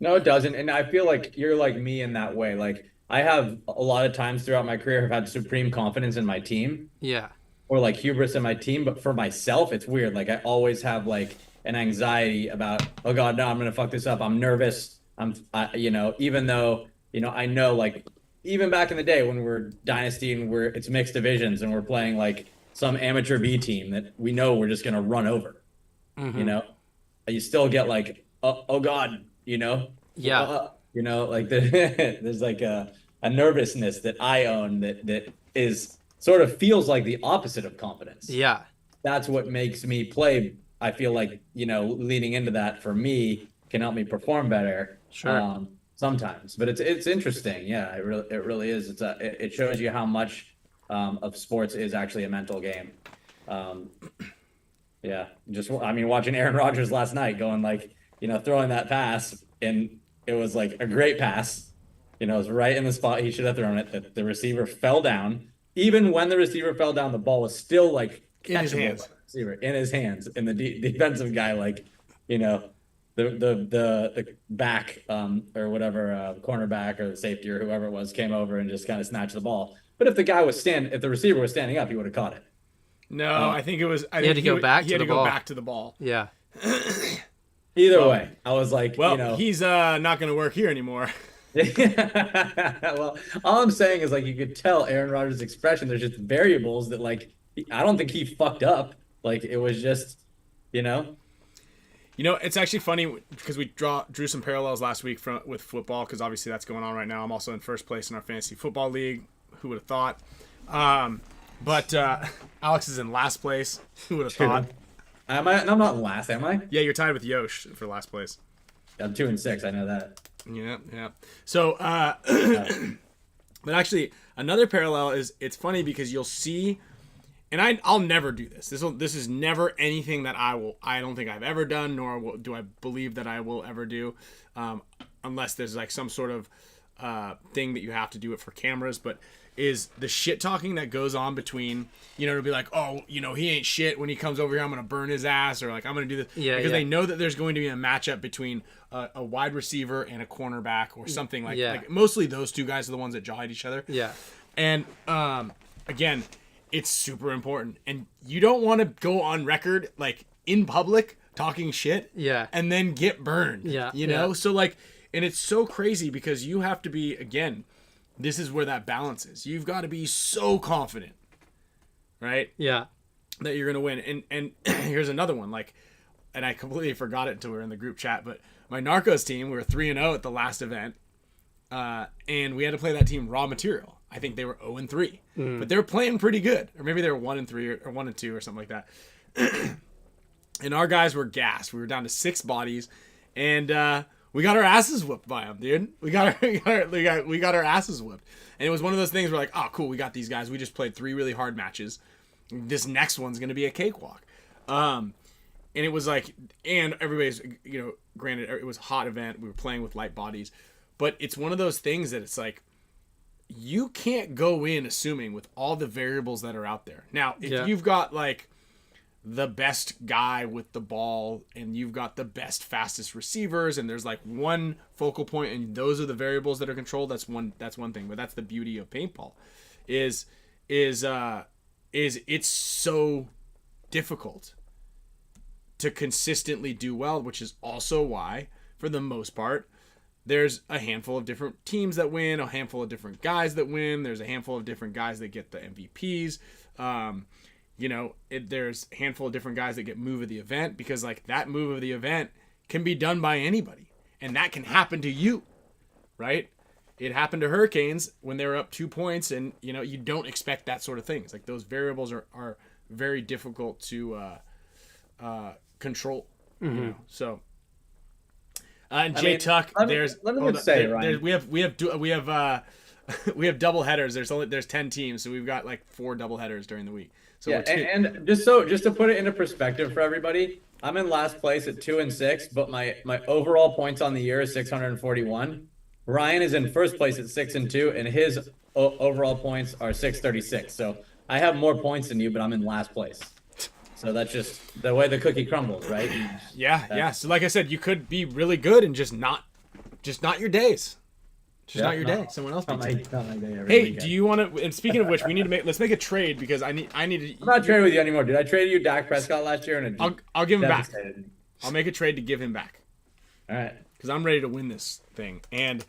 No, it doesn't. And I feel like you're like me in that way. Like, I have a lot of times throughout my career have had supreme confidence in my team. Yeah. Or like hubris in my team. But for myself, it's weird. Like, I always have like an anxiety about, oh God, no, I'm going to fuck this up. I'm nervous. Even though, I know, like, even back in the day when we're Dynasty and it's mixed divisions and we're playing like some amateur B team that we know we're just gonna run over. You know, you still get like, oh God, you know, you know, like there's like a nervousness that I own that is sort of feels like the opposite of confidence. Yeah. That's what makes me play. I feel like, you know, leaning into that for me can help me perform better. Sure. Sometimes, but it's interesting. Yeah, it really is. It shows you how much of sports is actually a mental game. Yeah, I mean, watching Aaron Rodgers last night going like, you know, throwing that pass, and it was like a great pass. You know, it was right in the spot he should have thrown it. The receiver fell down. Even when the receiver fell down, the ball was still like in his hands. Receiver in his hands, and the defensive guy, like, you know, the back or whatever, cornerback or the safety or whoever it was came over and just kind of snatched the ball. But if the receiver was standing up, he would have caught it. No, I think it was. He had to go back to the ball. Yeah. Either way, I was like, well, you know, he's not going to work here anymore. Well, all I'm saying is, like, you could tell Aaron Rodgers' expression. There's just variables that, like, I don't think he fucked up. Like, it was just, you know. You know, it's actually funny because we drew some parallels last week with football, because obviously that's going on right now. I'm also in first place in our fantasy football league. Who would have thought? But Alex is in last place. Who would have thought? I'm not in last, am I? Yeah, you're tied with Yosh for last place. I'm 2-6. I know that. Yeah. So, but actually, another parallel is, it's funny because you'll see, and I'll never do this. This is never anything that I don't think I've ever done, nor do I believe that I will ever do, unless there's like some sort of thing that you have to do it for cameras. But is the shit talking that goes on between, you know, to be like, oh, you know, he ain't shit when he comes over here, I'm gonna burn his ass, or like, I'm gonna do this, because they know that there's going to be a matchup between a wide receiver and a cornerback or something like mostly those two guys are the ones that jaw at each other. Yeah. And again, it's super important, and you don't want to go on record like in public talking shit and then get burned. You know? So like, and it's so crazy because you have to be, again, this is where that balance is. You've got to be so confident, right? Yeah. That you're going to win. And here's another one. Like, and I completely forgot it until we were in the group chat, but my Narcos team, we were 3-0 at the last event. And we had to play that team raw material. I think they were 0-3, but they were playing pretty good. Or maybe they were 1-3 or 1-2 or something like that. And our guys were gassed. We were down to 6 bodies, and, we got our asses whooped by them, dude. We got our asses whooped. And it was one of those things where, like, oh, cool, we got these guys. We just played 3 really hard matches. This next one's going to be a cakewalk. And it was like, and everybody's, you know, granted, it was a hot event. We were playing with light bodies. But it's one of those things that it's like, you can't go in assuming with all the variables that are out there. Now, if you've got, like, the best guy with the ball, and you've got the best, fastest receivers, and there's like one focal point, and those are the variables that are controlled, that's one thing. But that's the beauty of paintball, is it's so difficult to consistently do well, which is also why, for the most part, there's a handful of different teams that win, a handful of different guys that win, there's a handful of different guys that get the MVPs. You know, there's a handful of different guys that get move of the event, because like that move of the event can be done by anybody, and that can happen to you, right? It happened to Hurricanes when they were up 2 points, and you know, you don't expect that sort of thing. It's like those variables are very difficult to control. You know? So and Jay Tuck, let me say, Ryan, we have double headers. There's 10 teams, so we've got like 4 double headers during the week. So and just to put it into perspective for everybody, I'm in last place at 2-6, but my overall points on the year is 641. Ryan is in first place at 6-2, and his overall points are 636. So I have more points than you, but I'm in last place. So that's just the way the cookie crumbles, right? Yeah. So like I said, you could be really good and just not your days. Not your day. Someone else beats it. Hey, do you want to? And speaking of which, let's make a trade, because I need to. I'm not trading with you anymore, dude. I traded you Dak Prescott last year, and I'll give him back. I'll make a trade to give him back. All right. Because I'm ready to win this thing. And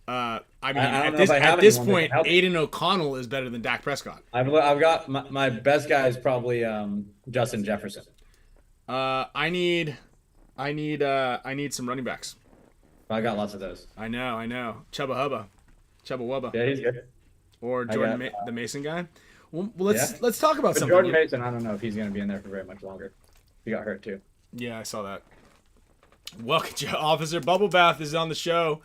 I mean, I don't at know if I have this anyone that point, can help. Aiden O'Connell is better than Dak Prescott. I've got my best guy is probably Justin Jefferson. I need some running backs. I got lots of those. I know. Chubba Wubba. Yeah, he's good. Or Jordan, the Mason guy. Well, let's talk about But something. Jordan Mason, I don't know if he's going to be in there for very much longer. He got hurt too. Yeah, I saw that. Welcome to Officer Bubble Bath is on the show.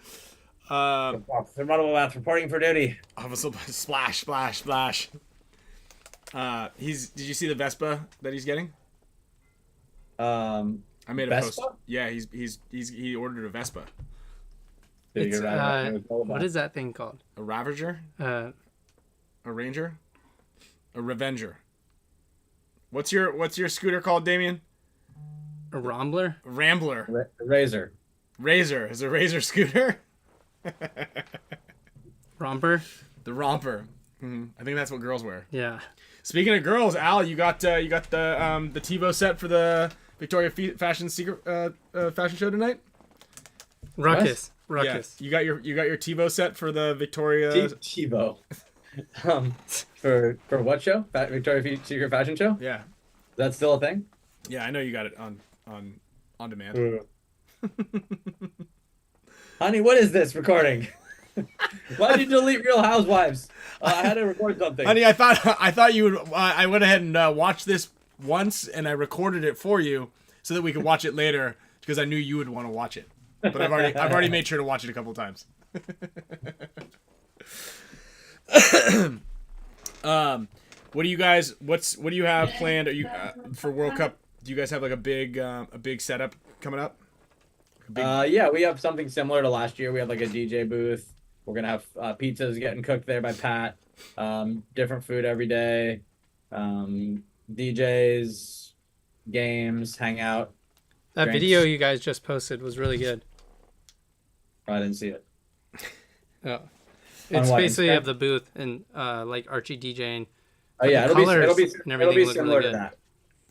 Officer Bubble Bath reporting for duty. Officer Splash. Did you see the Vespa that he's getting? I made a Vespa? post. Yeah, he ordered a Vespa. It's, what is that thing called? A Ravager? A Ranger? A Revenger? What's your scooter called, Damien? A Rambler? Rambler. Razor. Razor is a Razor scooter. Romper? The Romper. I think that's what girls wear. Yeah. Speaking of girls, Al, you got the TiVo set for the Victoria Fashion Secret fashion show tonight. Ruckus. Yeah, you got your TiVo set for the Victoria TiVo. For what show? Victoria Secret Fashion Show? Yeah. Is that still a thing? Yeah, I know you got it on demand. Honey, what is this recording? Why did you delete Real Housewives? I had to record something. Honey, I thought you would. I went ahead and watched this once, and I recorded it for you so that we could watch it later because I knew you would want to watch it. But I've already made sure to watch it a couple of times. What do you guys? What do you have planned? Are you for World Cup? Do you guys have like a big setup coming up? Yeah, we have something similar to last year. We have like a DJ booth. We're gonna have pizzas getting cooked there by Pat. Different food every day. DJs, games, hangout. That drinks. video you guys just posted was really good. I didn't see it. Oh. It's what, basically Instagram? of the booth and like Archie DJing. Oh yeah, the it'll colors be and everything look similar really to good. that.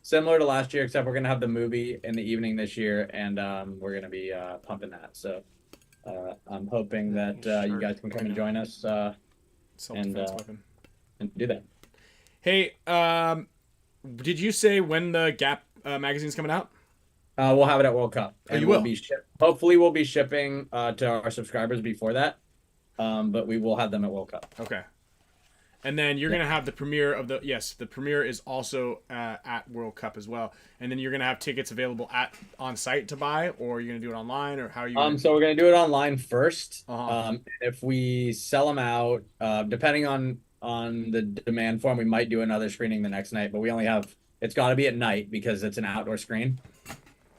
Similar to last year, except we're gonna have the movie in the evening this year, and we're gonna be pumping that. So I'm hoping that you guys can come and join us and do that. Hey, did you say when the Gap magazine's coming out? We'll have it at World Cup. Oh, you we'll will? be hopefully we'll be shipping to our subscribers before that. But we will have them at World Cup. Okay. And then you're gonna have the premiere of the premiere is also at World Cup as well. And then you're gonna have tickets available on site to buy, or you're gonna do it online, or how are you? So we're gonna do it online first. Uh-huh. If we sell them out, depending on the demand for them, we might do another screening the next night. But we only have it's got to be at night because it's an outdoor screen.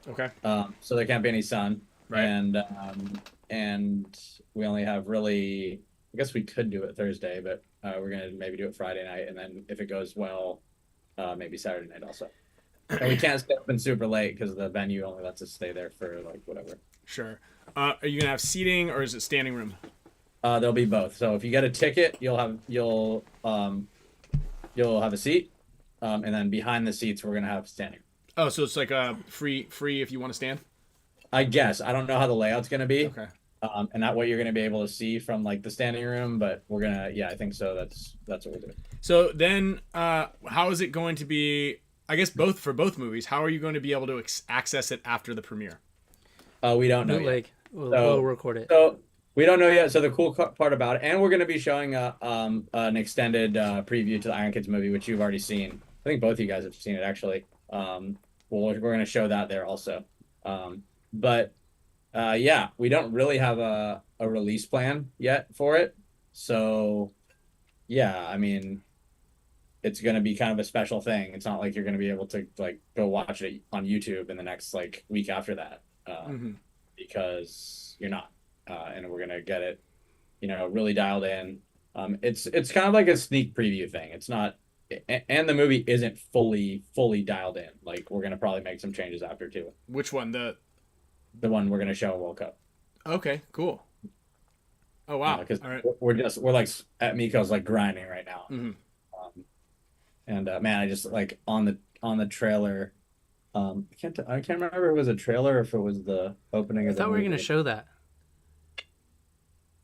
Okay. So there can't be any sun. Right. And we only have really. I guess we could do it Thursday, but we're gonna maybe do it Friday night, and then if it goes well, maybe Saturday night also. And we can't stay open super late because the venue only lets us stay there for like whatever. Sure. Are you gonna have seating or is it standing room? There'll be both. So if you get a ticket, you'll have a seat, and then behind the seats we're gonna have standing. Oh, so it's like free if you want to stand. I guess I don't know how the layout's gonna be. Okay. And not what you're going to be able to see from like the standing room, but we're gonna, I think so. That's what we're doing. So then, how is it going to be? I guess for both movies, how are you going to be able to access it after the premiere? We don't know Bootleg. yet. We'll record it. So we don't know yet. So the cool part about it, and we're going to be showing an extended preview to the Iron Kids movie, which you've already seen. I think both of you guys have seen it actually. We're going to show that there also. But we don't really have a release plan yet for it. So, I mean, it's going to be kind of a special thing. It's not like you're going to be able to like go watch it on YouTube in the next like week after that, because you're not. And we're going to get it, really dialed in. It's kind of like a sneak preview thing. It's not, and the movie isn't fully dialed in. Like we're going to probably make some changes after too. Which one? The one we're going to show at World Cup. Okay, cool. Oh wow! Because all right. we're like at Miko's like grinding right now. Mm-hmm. And man, I just like on the trailer. I can't remember if it was a trailer or if it was the opening. I of the thought we were movie. going to show that.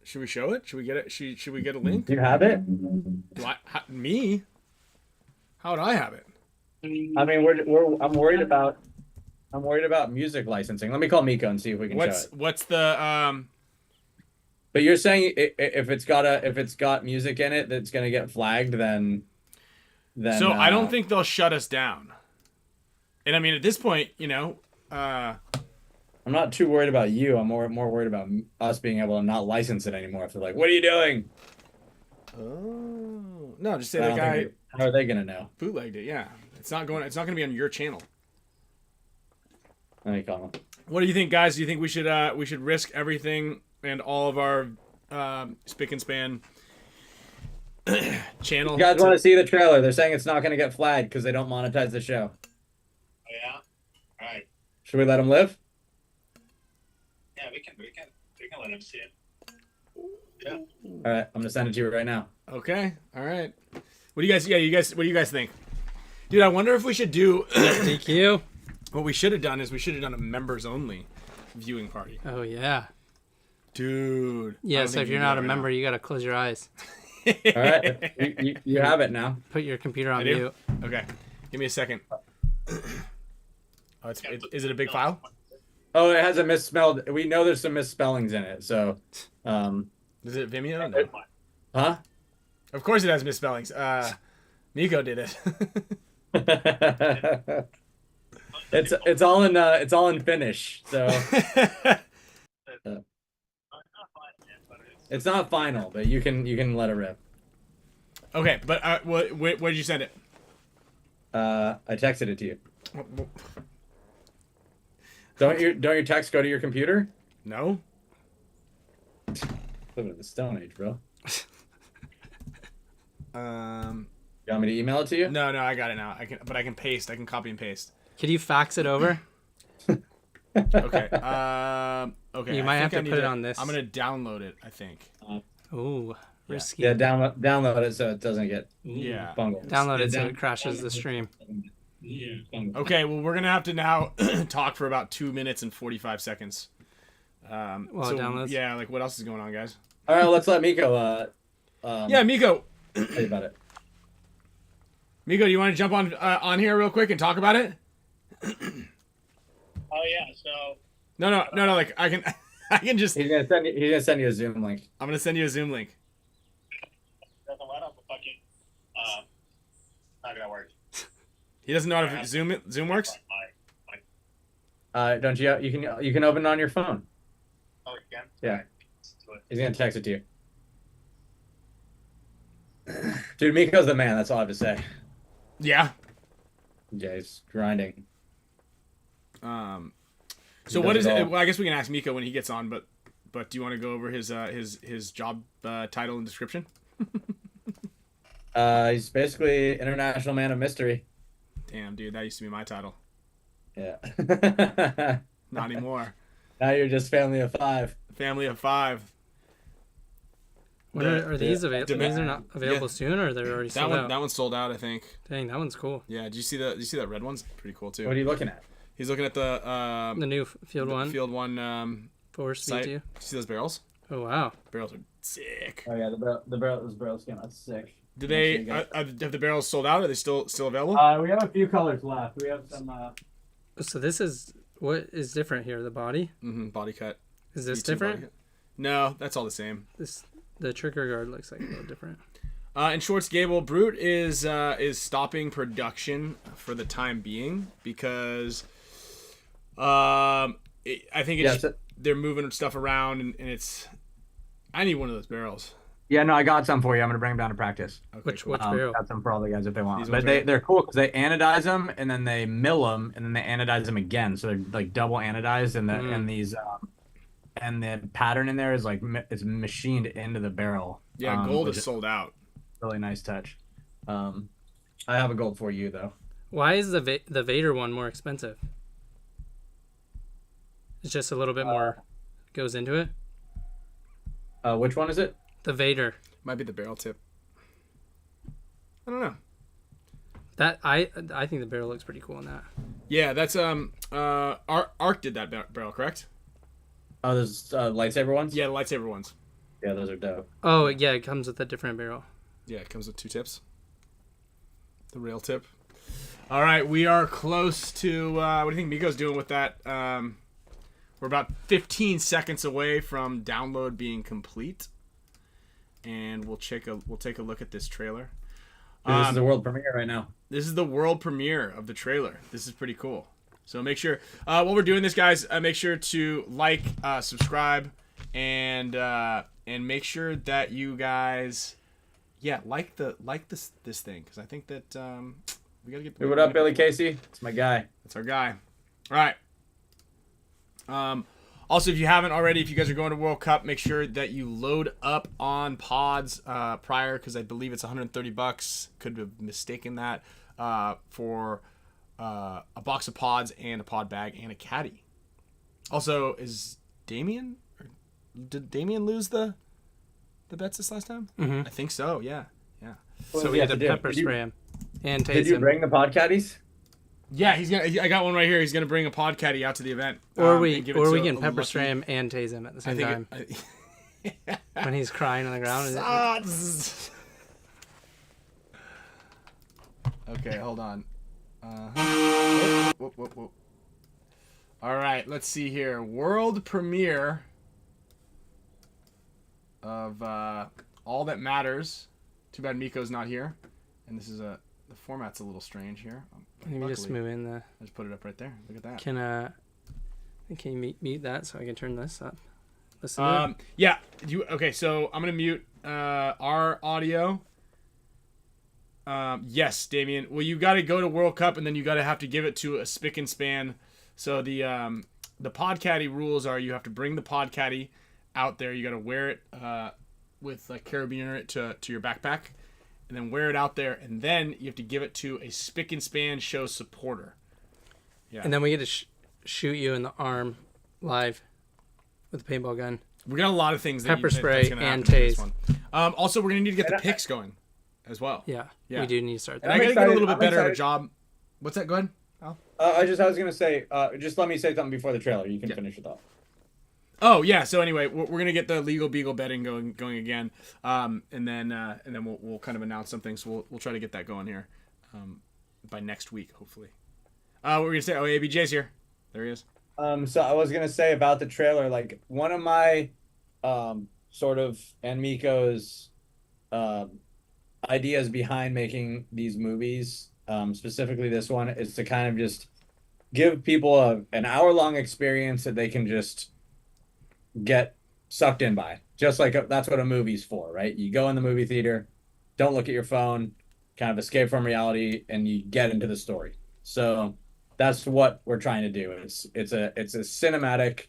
Should we show it? Should we get it? Should we get a link? Do you have it? Me? How would I have it? I mean, I'm worried about music licensing. Let me call Miko and see if we can show it. What's the But you're saying if it's got music in it that's gonna get flagged, then. So I don't think they'll shut us down. And I mean, at this point, you know, I'm not too worried about you. I'm more worried about us being able to not license it anymore. If they're like, "What are you doing?" Oh no, just say the guy. How are they gonna know? Bootlegged it. Yeah, it's not gonna be on your channel. Let me call them. What do you think, guys? Do you think we should risk everything and all of our Spick and Span channel? You guys want to see the trailer? They're saying it's not gonna get flagged because they don't monetize the show. Oh yeah. All right. Should we let them live? Yeah, we can let him see it. Yeah. All right, I'm gonna send it to you right now. Okay. All right. What do you guys? Yeah, what do you guys think? Dude, I wonder if we should do DQ. What we should have done is we should have done a members only viewing party. Oh yeah. Dude. Yeah, so if you're not a member, you gotta close your eyes. All right, you have it now. Put your computer on mute. Okay. Give me a second. Oh, is it a big file? Oh, it has a misspelled. We know there's some misspellings in it. So, Is it Vimeo? No. Huh? Of course it has misspellings. Miko did it. it's all in Finnish. So it's not final, but you can let it rip. Okay, but where did you send it? I texted it to you. Don't your texts go to your computer? No. Living in the Stone Age, bro. You You want me to email it to you? No, I got it now. I can paste. I can copy and paste. Could you fax it over? Okay. Okay. You might have to put it on this. I'm gonna download it, I think. Ooh, risky. Yeah, download it so it doesn't get Yeah. bungled. Download it so it crashes the stream. Yeah. Okay, well, we're gonna have to now talk for about 2 minutes and 45 seconds. While it downloads? Yeah, like what else is going on, guys? All right, let's let Miko. Yeah, Miko. Tell you about it. Miko, do you want to jump on here real quick and talk about it? Oh yeah. So. No. Like I can just. He's gonna send you a Zoom link. I'm gonna send you a Zoom link. Doesn't let up a fucking. Not gonna work. He doesn't know how to Zoom works. Don't you? You can open it on your phone. Oh, again. Yeah. He's gonna text it to you. Dude, Miko's the man. That's all I have to say. Yeah. Yeah, he's grinding. So what is it? Well, I guess we can ask Miko when he gets on, but do you want to go over his job title and description? He's basically International Man of Mystery. Damn, dude, that used to be my title. Yeah. Not anymore. Now you're just Family of Five. Family of Five. When are these available? These are not available soon, or they're already sold out? That one's sold out, I think. Dang, that one's cool. Yeah. Did you see that red one's pretty cool too? What are you looking at? He's looking at the new Field One. Field One. Forward speed to you. See those barrels? Oh wow. Barrels are sick. Oh yeah, those barrels came out sick. Do they have the barrels sold out? Are they still available? We have a few colors left. We have some. So this is what is different here. The body. Body cut. Is this V2 different? No, that's all the same. The trigger guard looks like a little different. In Shorts Gable, Brute is stopping production for the time being because I think they're moving stuff around and it's. I need one of those barrels. Yeah, no, I got some for you. I'm gonna bring them down to practice. Okay, Which cool. barrel? Got some for all the guys if they want. These But ones they're cool because they anodize them and then they mill them and then they anodize them again. So they're like double anodized and these and the pattern in there is like it's machined into the barrel. Yeah, gold is sold out. Really nice touch. I have a gold for you though. Why is the Vader one more expensive? It's just a little bit more goes into it. Which one is it? The Vader. Might be the barrel tip. I don't know. That I think the barrel looks pretty cool in that. Yeah, that's Arc did that barrel, correct? Oh, there's lightsaber ones. Yeah, the lightsaber ones. Yeah, those are dope. Oh yeah, it comes with a different barrel. Yeah, it comes with 2 tips. The rail tip. All right, we are close to. What do you think Miko's doing with that? We're about 15 seconds away from download being complete, and we'll take a look at this trailer. Dude, this is the world premiere right now. This is the world premiere of the trailer. This is pretty cool. So make sure while we're doing this, guys, make sure to like, subscribe, and make sure that you guys, like this thing, because I think that we gotta get. Hey, what up, Billy Casey? It's my guy. That's our guy. All right. Also, if you haven't already, if you guys are going to World Cup, make sure that you load up on pods prior, because I believe it's $130. Could have mistaken that for a box of pods and a pod bag and a caddy. Also, is Damien? Did Damien lose the bets this last time? Mm-hmm. I think so. Yeah. So we had to pepper spray him and tase Did you him. bring the pod caddies? Yeah, he's gonna. I got one right here. He's gonna bring a pod caddy out to the event, Or we and give it to can a pepper lucky- spray him and tase him at the same time when he's crying on the ground. Okay, hold on. Whoop. All right, let's see here. World premiere of All That Matters. Too bad Miko's not here, and this is the format's a little strange here. Let me just move in the. I just put it up right there. Look at that. Can you mute that so I can turn this up? Listen to it. Yeah. Okay? So I'm gonna mute our audio. Yes, Damien. Well, you got to go to World Cup, and then you got to have to give it to a Spicka Span. So the pod caddy rules are: you have to bring the pod caddy out there. You got to wear it with like carabiner it to your backpack, and then wear it out there, and then you have to give it to a Spicka Span Show supporter. Yeah. And then we get to shoot you in the arm live with a paintball gun. We got a lot of things. Pepper spray that's gonna and happen in this tase. one. Also, we're gonna need to get the picks going as well. Yeah, Yeah. we do need to start And that. I gotta get a little bit I'm better of a excited. job. What's that? Go ahead. Al. I was gonna say, just let me say something before the trailer. You can finish it off. Oh yeah. So anyway, we're gonna get the legal beagle betting going again, and then we'll kind of announce some things. We'll try to get that going here, by next week hopefully. What were we gonna say? Oh, ABJ's here. There he is. So I was gonna say about the trailer, like one of my sort of and Miko's ideas behind making these movies, specifically this one, is to kind of just give people an hour-long experience that they can just get sucked in by. Just like that's what a movie's for, right? You go in the movie theater, don't look at your phone, kind of escape from reality, and you get into the story. So that's what we're trying to do. It's a cinematic,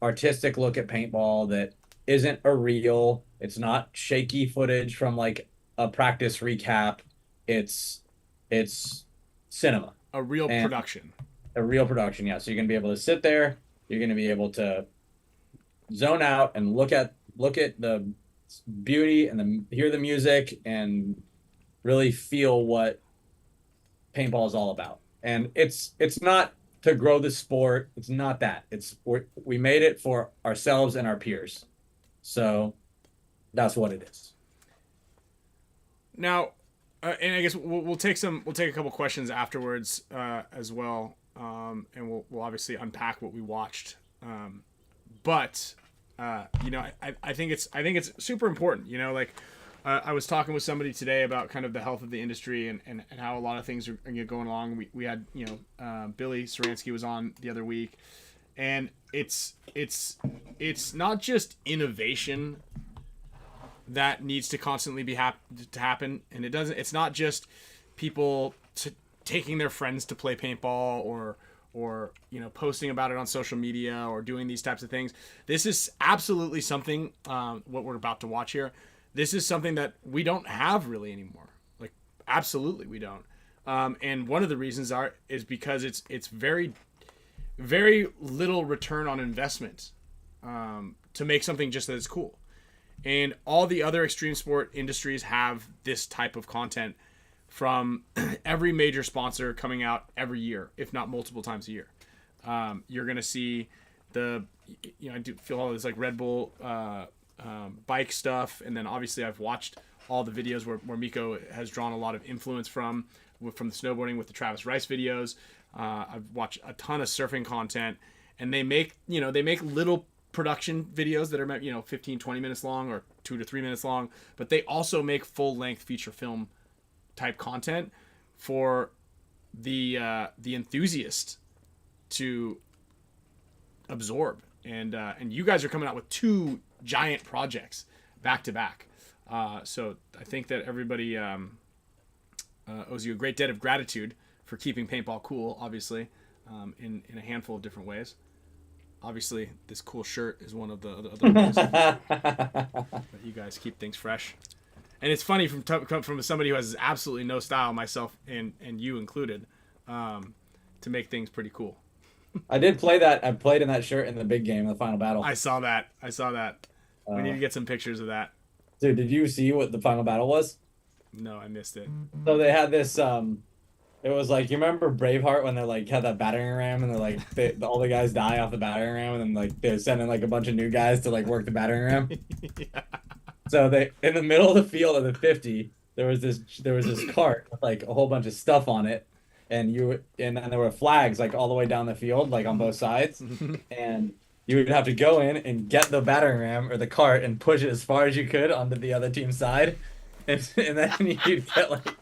artistic look at paintball that isn't a reel. It's not shaky footage from like a practice recap. It's cinema. A real And- production. A real production, yeah. So you're gonna be able to sit there. You're gonna be able to zone out and look at the beauty and hear the music and really feel what paintball is all about. And it's not to grow the sport. It's not that. We made it for ourselves and our peers. So that's what it is. Now, and I guess we'll take a couple questions afterwards as well, and we'll obviously unpack what we watched. But I think it's super important. You know, like I was talking with somebody today about kind of the health of the industry and how a lot of things are going along. We had Billy Saransky was on the other week, and it's not just innovation that needs to constantly be happen, and it's not just people taking their friends to play paintball or posting about it on social media or doing these types of things. This is absolutely something, what we're about to watch here, this is something that we don't have really anymore. Like, absolutely we don't. And one of the reasons is because it's very, very little return on investment to make something just that is cool. And all the other extreme sport industries have this type of content from every major sponsor coming out every year, if not multiple times a year. You're going to see I do feel all this like Red Bull bike stuff, and then obviously I've watched all the videos where Miko has drawn a lot of influence from the snowboarding with the Travis Rice videos. I've watched a ton of surfing content, and they make little production videos that are 15, 20 minutes long or 2 to 3 minutes long, but they also make full-length feature film type content for the enthusiast to absorb. And you guys are coming out with 2 giant projects back to back. So I think that everybody owes you a great debt of gratitude for keeping paintball cool, obviously, in a handful of different ways. Obviously, this cool shirt is one of the other ways that you guys keep things fresh. And it's funny from somebody who has absolutely no style, myself and you included, to make things pretty cool. I did play that. I played in that shirt in the big game in the final battle. I saw that. We need to get some pictures of that. Dude, did you see what the final battle was? No, I missed it. So they had this. It was like, you remember Braveheart when they like had that battering ram and they're like all the guys die off the battering ram and then like they're sending like a bunch of new guys to like work the battering ram. Yeah. So they in the middle of the field of the 50, there was this cart with like a whole bunch of stuff on it, and then there were flags like all the way down the field, like on both sides, and you would have to go in and get the battering ram or the cart and push it as far as you could onto the other team's side. And then you'd get like,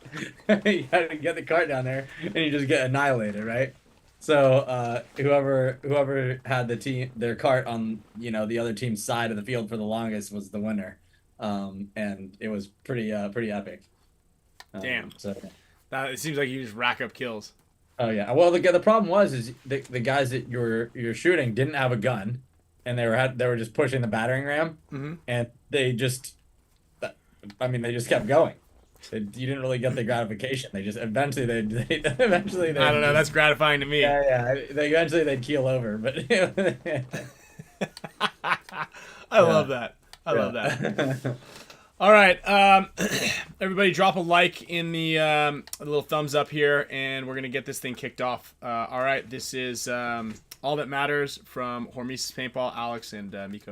you had to get the cart down there and you just get annihilated, right? So whoever had their cart on, the other team's side of the field for the longest was the winner. And it was pretty epic. Damn. So It seems like you just rack up kills. Oh yeah. Well, the problem was the guys that you're shooting didn't have a gun, and they were just pushing the battering ram, and they just kept going. You didn't really get the gratification. They just eventually they I don't know. That's gratifying to me. Yeah. Eventually they'd keel over, but I love that. I love that. All right, everybody, drop a like in the a little thumbs up here, and we're gonna get this thing kicked off. All right, this is All That Matters from HORMESIS Paintball, Alex and Miko.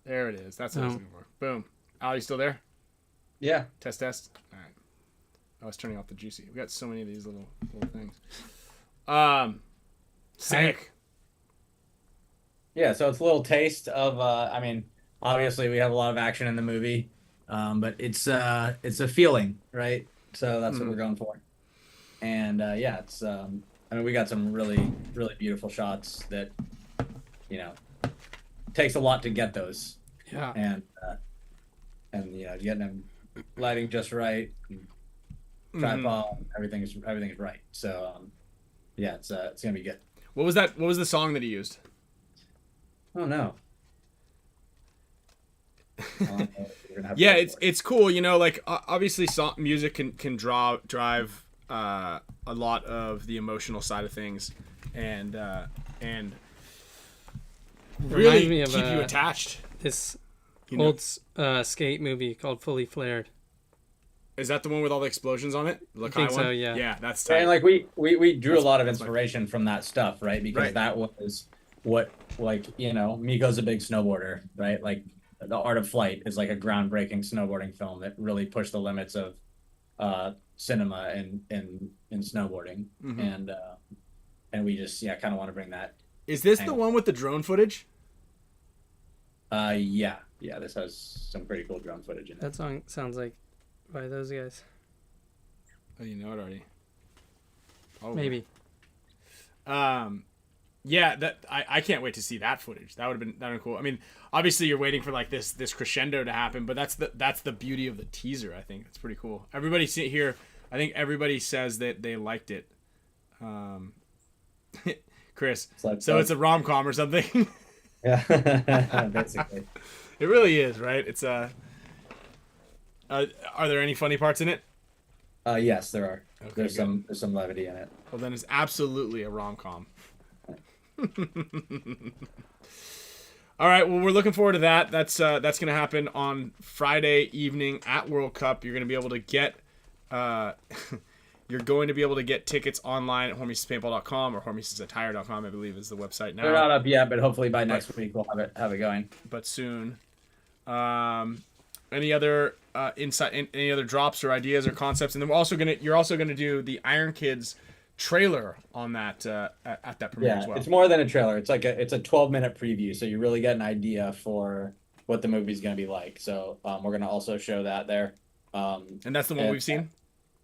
There it is. That's what I was looking for. Boom. Al, you still there? Yeah. Test. All right. I was turning off the juicy. We got so many of these little things. Sick. Yeah, so it's a little taste of obviously we have a lot of action in the movie, but it's a feeling, right? So that's what we're going for. And it's we got some really, really beautiful shots that takes a lot to get those. Yeah. And getting them lighting just right, tripod, everything is right. So it's gonna be good. What was that? What was the song that he used? Oh no. Yeah, it's cool. You know, like obviously, music can drive a lot of the emotional side of things, and really me of, keep you attached. This You know? old skate movie called Fully Flared. Is that the one with all the explosions on it? The I think Lakai so, one? yeah. Yeah, that's tight. And like we drew a lot of inspiration from that stuff, right? Because Right. that was what, like, you know, Miko's a big snowboarder, right? Like The Art of Flight is like a groundbreaking snowboarding film that really pushed the limits of cinema in snowboarding. Mm-hmm. And we just kind of want to bring that. Is this the one with the drone footage? Yeah, this has some pretty cool drone footage in it. That song sounds like by those guys. Oh, you know it already. Oh, Maybe. Yeah, that I can't wait to see that footage. That would have been cool. I mean, obviously you're waiting for like this crescendo to happen, but that's the beauty of the teaser. I think it's pretty cool. Everybody see here. I think everybody says that they liked it. Chris, so it's a rom-com or something. Yeah, basically. It really is, right? It's are there any funny parts in it? Yes, there are. Okay, There's some levity in it. Well, then it's absolutely a rom-com. All right, well, we're looking forward to that. That's going to happen on Friday evening at World Cup. You're going to be able to get tickets online at HORMESISPaintball.com or HORMESISAttire.com, I believe is the website now. They're not up yet, but hopefully by next week we'll have it going. But soon. Any other insight? Any other drops or ideas or concepts? And then you're also gonna do the Iron Kids trailer on that at that premiere as well. It's more than a trailer. It's a 12-minute preview, so you really get an idea for what the movie's gonna be like. So we're gonna also show that there. And that's the one we've seen.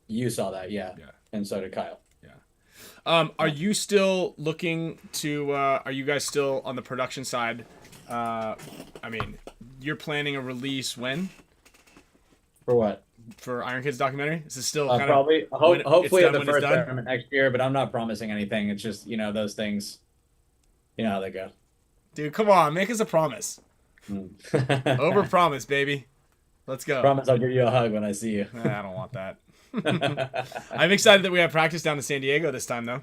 You saw that, yeah. And so did Kyle. Yeah. Are you still looking to? Are you guys still on the production side? I mean, you're planning a release when? For what? For Iron Kids documentary? Is this still probably hopefully at the first tournament next year, but I'm not promising anything. It's just, you know, those things, you know how they go. Dude, come on, make us a promise. Over promise, baby. Let's go. Promise I'll give you a hug when I see you. I don't want that. I'm excited that we have practice down to San Diego this time, though.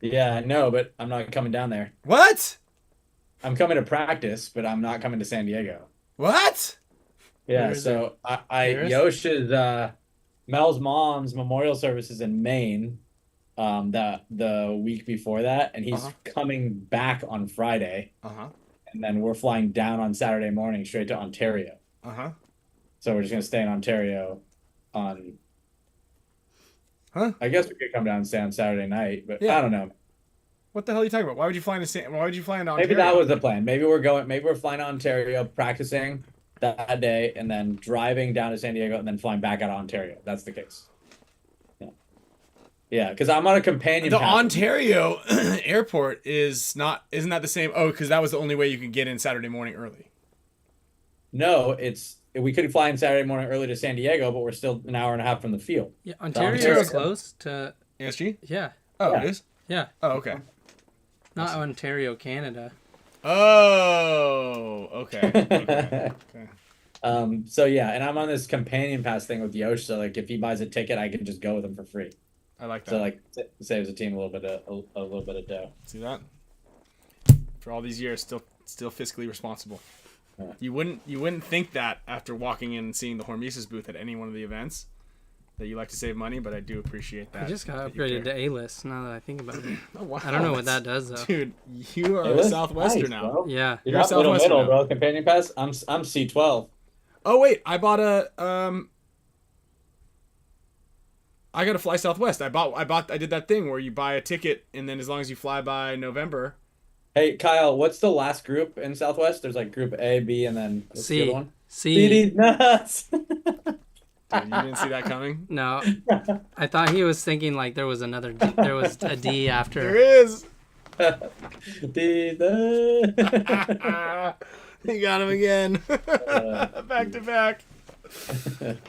Yeah, I know, but I'm not coming down there. What? I'm coming to practice, but I'm not coming to San Diego. What? Yeah, so Yosh's Mel's mom's memorial service is in Maine the week before that, and he's coming back on Friday. And then we're flying down on Saturday morning straight to Ontario. So we're just gonna stay in Ontario on I guess we could come down and stay on Saturday night, but I don't know. What the hell are you talking about? Why would you fly into Ontario? Maybe that was the plan. Maybe we're flying to Ontario, practicing that day, and then driving down to San Diego, and then flying back out of Ontario. That's the case. Yeah, because I'm on a companion. The Ontario airport isn't that the same? Oh, because that was the only way you could get in Saturday morning early. No, we could fly in Saturday morning early to San Diego, but we're still an hour and a half from the field. Yeah, Ontario is close to ASG. Yeah. Oh, it is. Yeah. Oh, okay. Not Ontario, Canada. Oh, okay. So yeah, and I'm on this companion pass thing with Yosh, so like if he buys a ticket, I can just go with him for free. I like that. So like saves the team a little bit of dough. See that? For all these years, still fiscally responsible. Yeah. You wouldn't think that after walking in and seeing the HORMESIS booth at any one of the events that you like to save money, but I do appreciate that. I just got upgraded to A-list now that I think about it. Oh, wow. I don't know what that does though. Dude, you are a Southwestern now. Bro. Yeah. You're not middle, bro. Companion pass. I'm C12. Oh wait, I bought I got to fly Southwest. I did that thing where you buy a ticket and then as long as you fly by November. Hey Kyle, what's the last group in Southwest? There's like group A, B, and then what's the other one? C. These nuts. Dude, you didn't see that coming? No. I thought he was thinking like there was a D after. There is. He got him again. Back to back.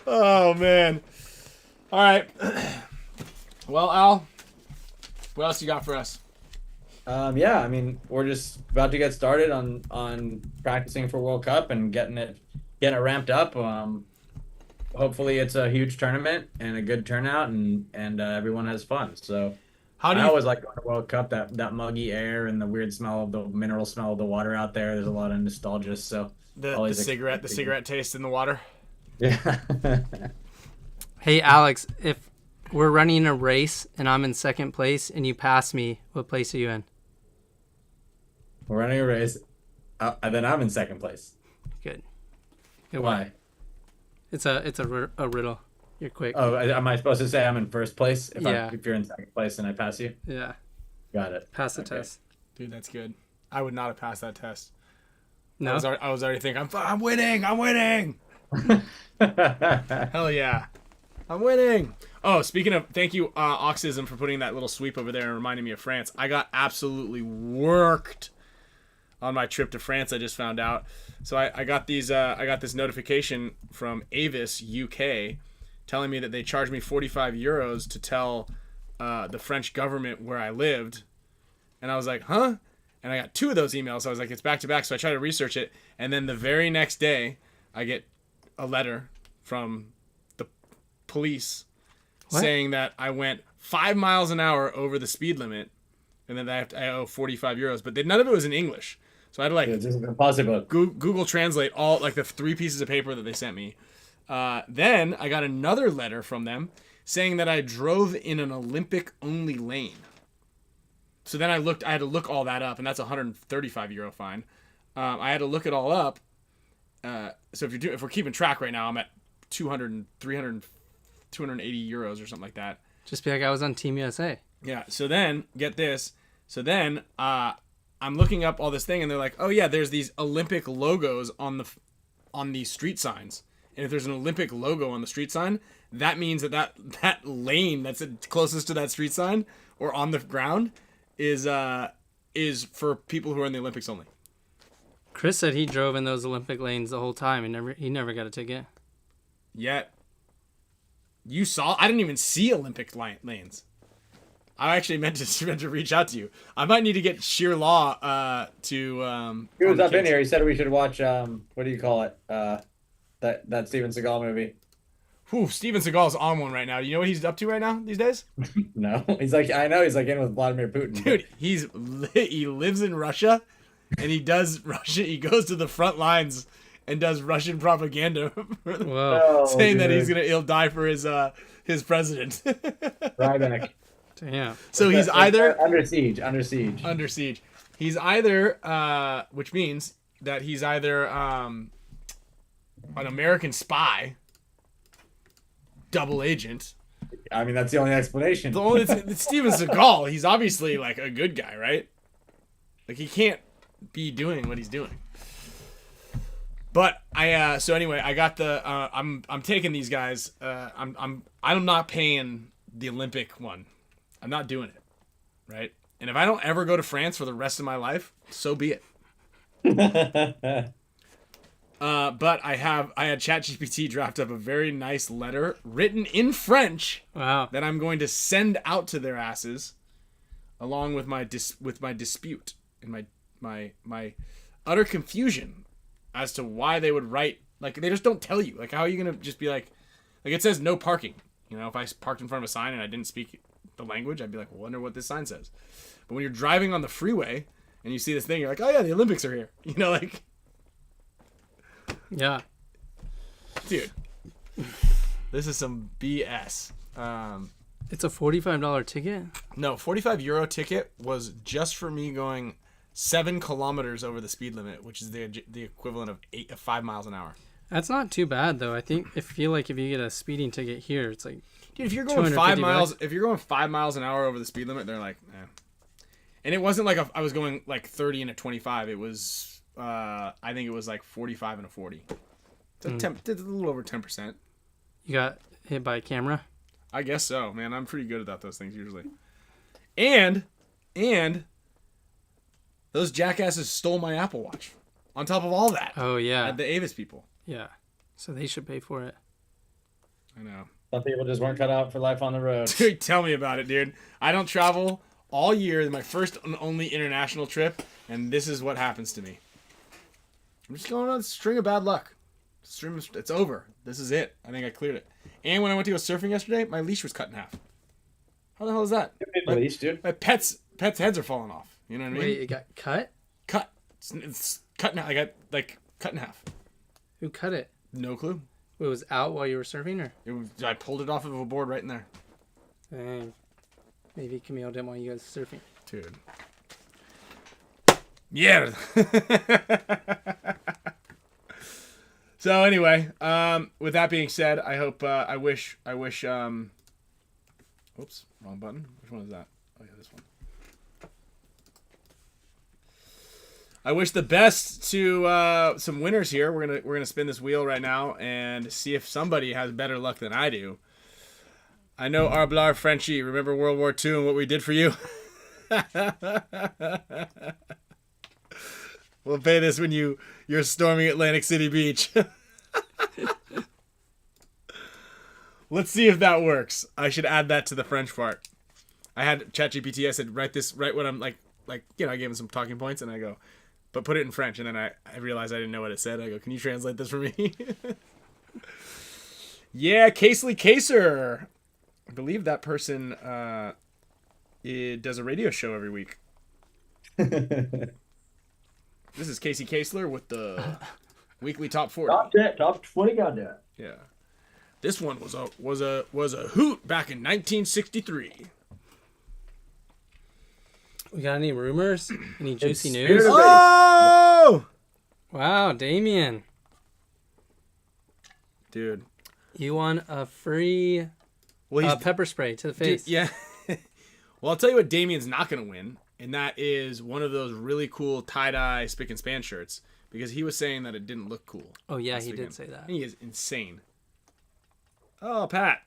Oh man. All right. Well, Al, what else you got for us? Yeah, I mean, we're just about to get started on practicing for World Cup and getting it ramped up. Hopefully it's a huge tournament and a good turnout and everyone has fun. So How do I you? always like going to World Cup, that muggy air and the weird smell of the mineral smell of the water out there. There's a lot of nostalgia. So The always cigarette taste in the water. Yeah. Hey, Alex, if we're running a race and I'm in second place and you pass me, what place are you in? We're running a race, and then I'm in second place. Good. Good Why? one. It's a riddle. You're quick. Oh, am I supposed to say I'm in first place Yeah. if you're in second place and I pass you? Yeah. Got it. Pass the Okay. test. Dude, that's good. I would not have passed that test. No. I was already thinking, I'm winning. I'm winning. Hell yeah. I'm winning. Oh, speaking of, thank you, Oxism, for putting that little sweep over there and reminding me of France. I got absolutely worked on my trip to France. I just found out. So I got this notification from Avis UK telling me that they charged me 45 euros to tell the French government where I lived. And I was like, huh? And I got 2 of those emails. So I was like, it's back to back. So I tried to research it. And then the very next day, I get a letter from the police saying that I went 5 miles an hour over the speed limit, and then I owe 45 euros. But none of it was in English, so I had to It's just impossible. Google Translate all like the 3 pieces of paper that they sent me. Then I got another letter from them saying that I drove in an Olympic only lane. So then I had to look all that up, and that's a 135 euro fine. I had to look it all up. So if we're keeping track right now, I'm at 200, 300, 280 euros or something like that. Just be like, I was on Team USA. Yeah. So then, get this. So then, I'm looking up all this thing, and they're like, "Oh yeah, there's these Olympic logos on the street signs, and if there's an Olympic logo on the street sign, that means that lane that's closest to that street sign or on the ground is for people who are in the Olympics only." Chris said he drove in those Olympic lanes the whole time and he never got a ticket. Yet, I didn't even see Olympic lanes. I actually meant to reach out to you. I might need to get Sheer Law to. He was up in here. He said we should watch what do you call it? That Steven Seagal movie. Whew, Steven Seagal's on one right now. Do you know what he's up to right now these days? No, I know he's like in with Vladimir Putin. Dude, he lives in Russia, and he goes to the front lines and does Russian propaganda, Whoa. saying that he'll die for his president. Ryback. Damn. So he's either under siege. He's either, which means that he's either an American spy, double agent. I mean, that's the only explanation. It's Steven Seagal. He's obviously like a good guy, right? Like he can't be doing what he's doing. But so anyway, I got I'm taking these guys. I'm not paying the Olympic one. I'm not doing it, right? And if I don't ever go to France for the rest of my life, so be it. But I had ChatGPT draft up a very nice letter written in French. Wow. That I'm going to send out to their asses, along with my dispute and my utter confusion as to why they would write, like, they just don't tell you. Like, how are you gonna just be like it says no parking. You know, if I parked in front of a sign and I didn't speak the language, I'd be like, well, wonder what this sign says. But when you're driving on the freeway and you see this thing, you're like, oh yeah, the Olympics are here. You know, like, yeah, dude, this is some BS. It's a $45 ticket. No, 45 euro ticket was just for me going 7 kilometers over the speed limit, which is the equivalent of 5 miles an hour. That's not too bad though. I feel like if you get a speeding ticket here, it's like, dude, if you're going 5 miles, if you're going 5 miles an hour over the speed limit, they're like, eh. And it wasn't like I was going like 30 and a 25. It was, I think it was like 45 and a 40. It's a little over 10%. You got hit by a camera? I guess so, man. I'm pretty good about those things usually. And those jackasses stole my Apple Watch. On top of all that. Oh yeah. The Avis people. Yeah. So they should pay for it. I know. Some people just weren't cut out for life on the road. Dude, tell me about it, dude. I don't travel all year, my first and only international trip, and this is what happens to me. I'm just going on a string of bad luck. It's over. This is it. I think I cleared it. And when I went to go surfing yesterday, my leash was cut in half. How the hell is that? Leash, dude. My pets' heads are falling off. You know what I mean? Wait, it got cut? Cut. It's cut in half. I got cut in half. Who cut it? No clue. It was out while you were surfing, or? I pulled it off of a board right in there. Dang. Maybe Camille didn't want you guys surfing. Dude. Yeah. So anyway, with that being said, I hope I wish oops, wrong button. Which one is that? Oh yeah, this one. I wish the best to some winners here. We're gonna spin this wheel right now and see if somebody has better luck than I do. I know Arblar Frenchie. Remember World War II and what we did for you? We'll pay this when you're storming Atlantic City Beach. Let's see if that works. I should add that to the French part. I had ChatGPT. I said, write what I'm like, I gave him some talking points, and I go, but put it in French. And then I realized I didn't know what it said. I go, can you translate this for me? Yeah, Casely Kaser. I believe that person does a radio show every week. This is Casey Kasler with the weekly top 40. Top 20 goddamn. Yeah, this one was a hoot back in 1963. We got any rumors? Any juicy news? Oh, Wow, Damien, dude, you won a free pepper spray to the face. Dude, yeah. Well, I'll tell you what Damien's not gonna win. And that is one of those really cool tie-dye Spicka Span shirts. Because he was saying that it didn't look cool. Oh, yeah, he did say that. He is insane. Oh, Pat.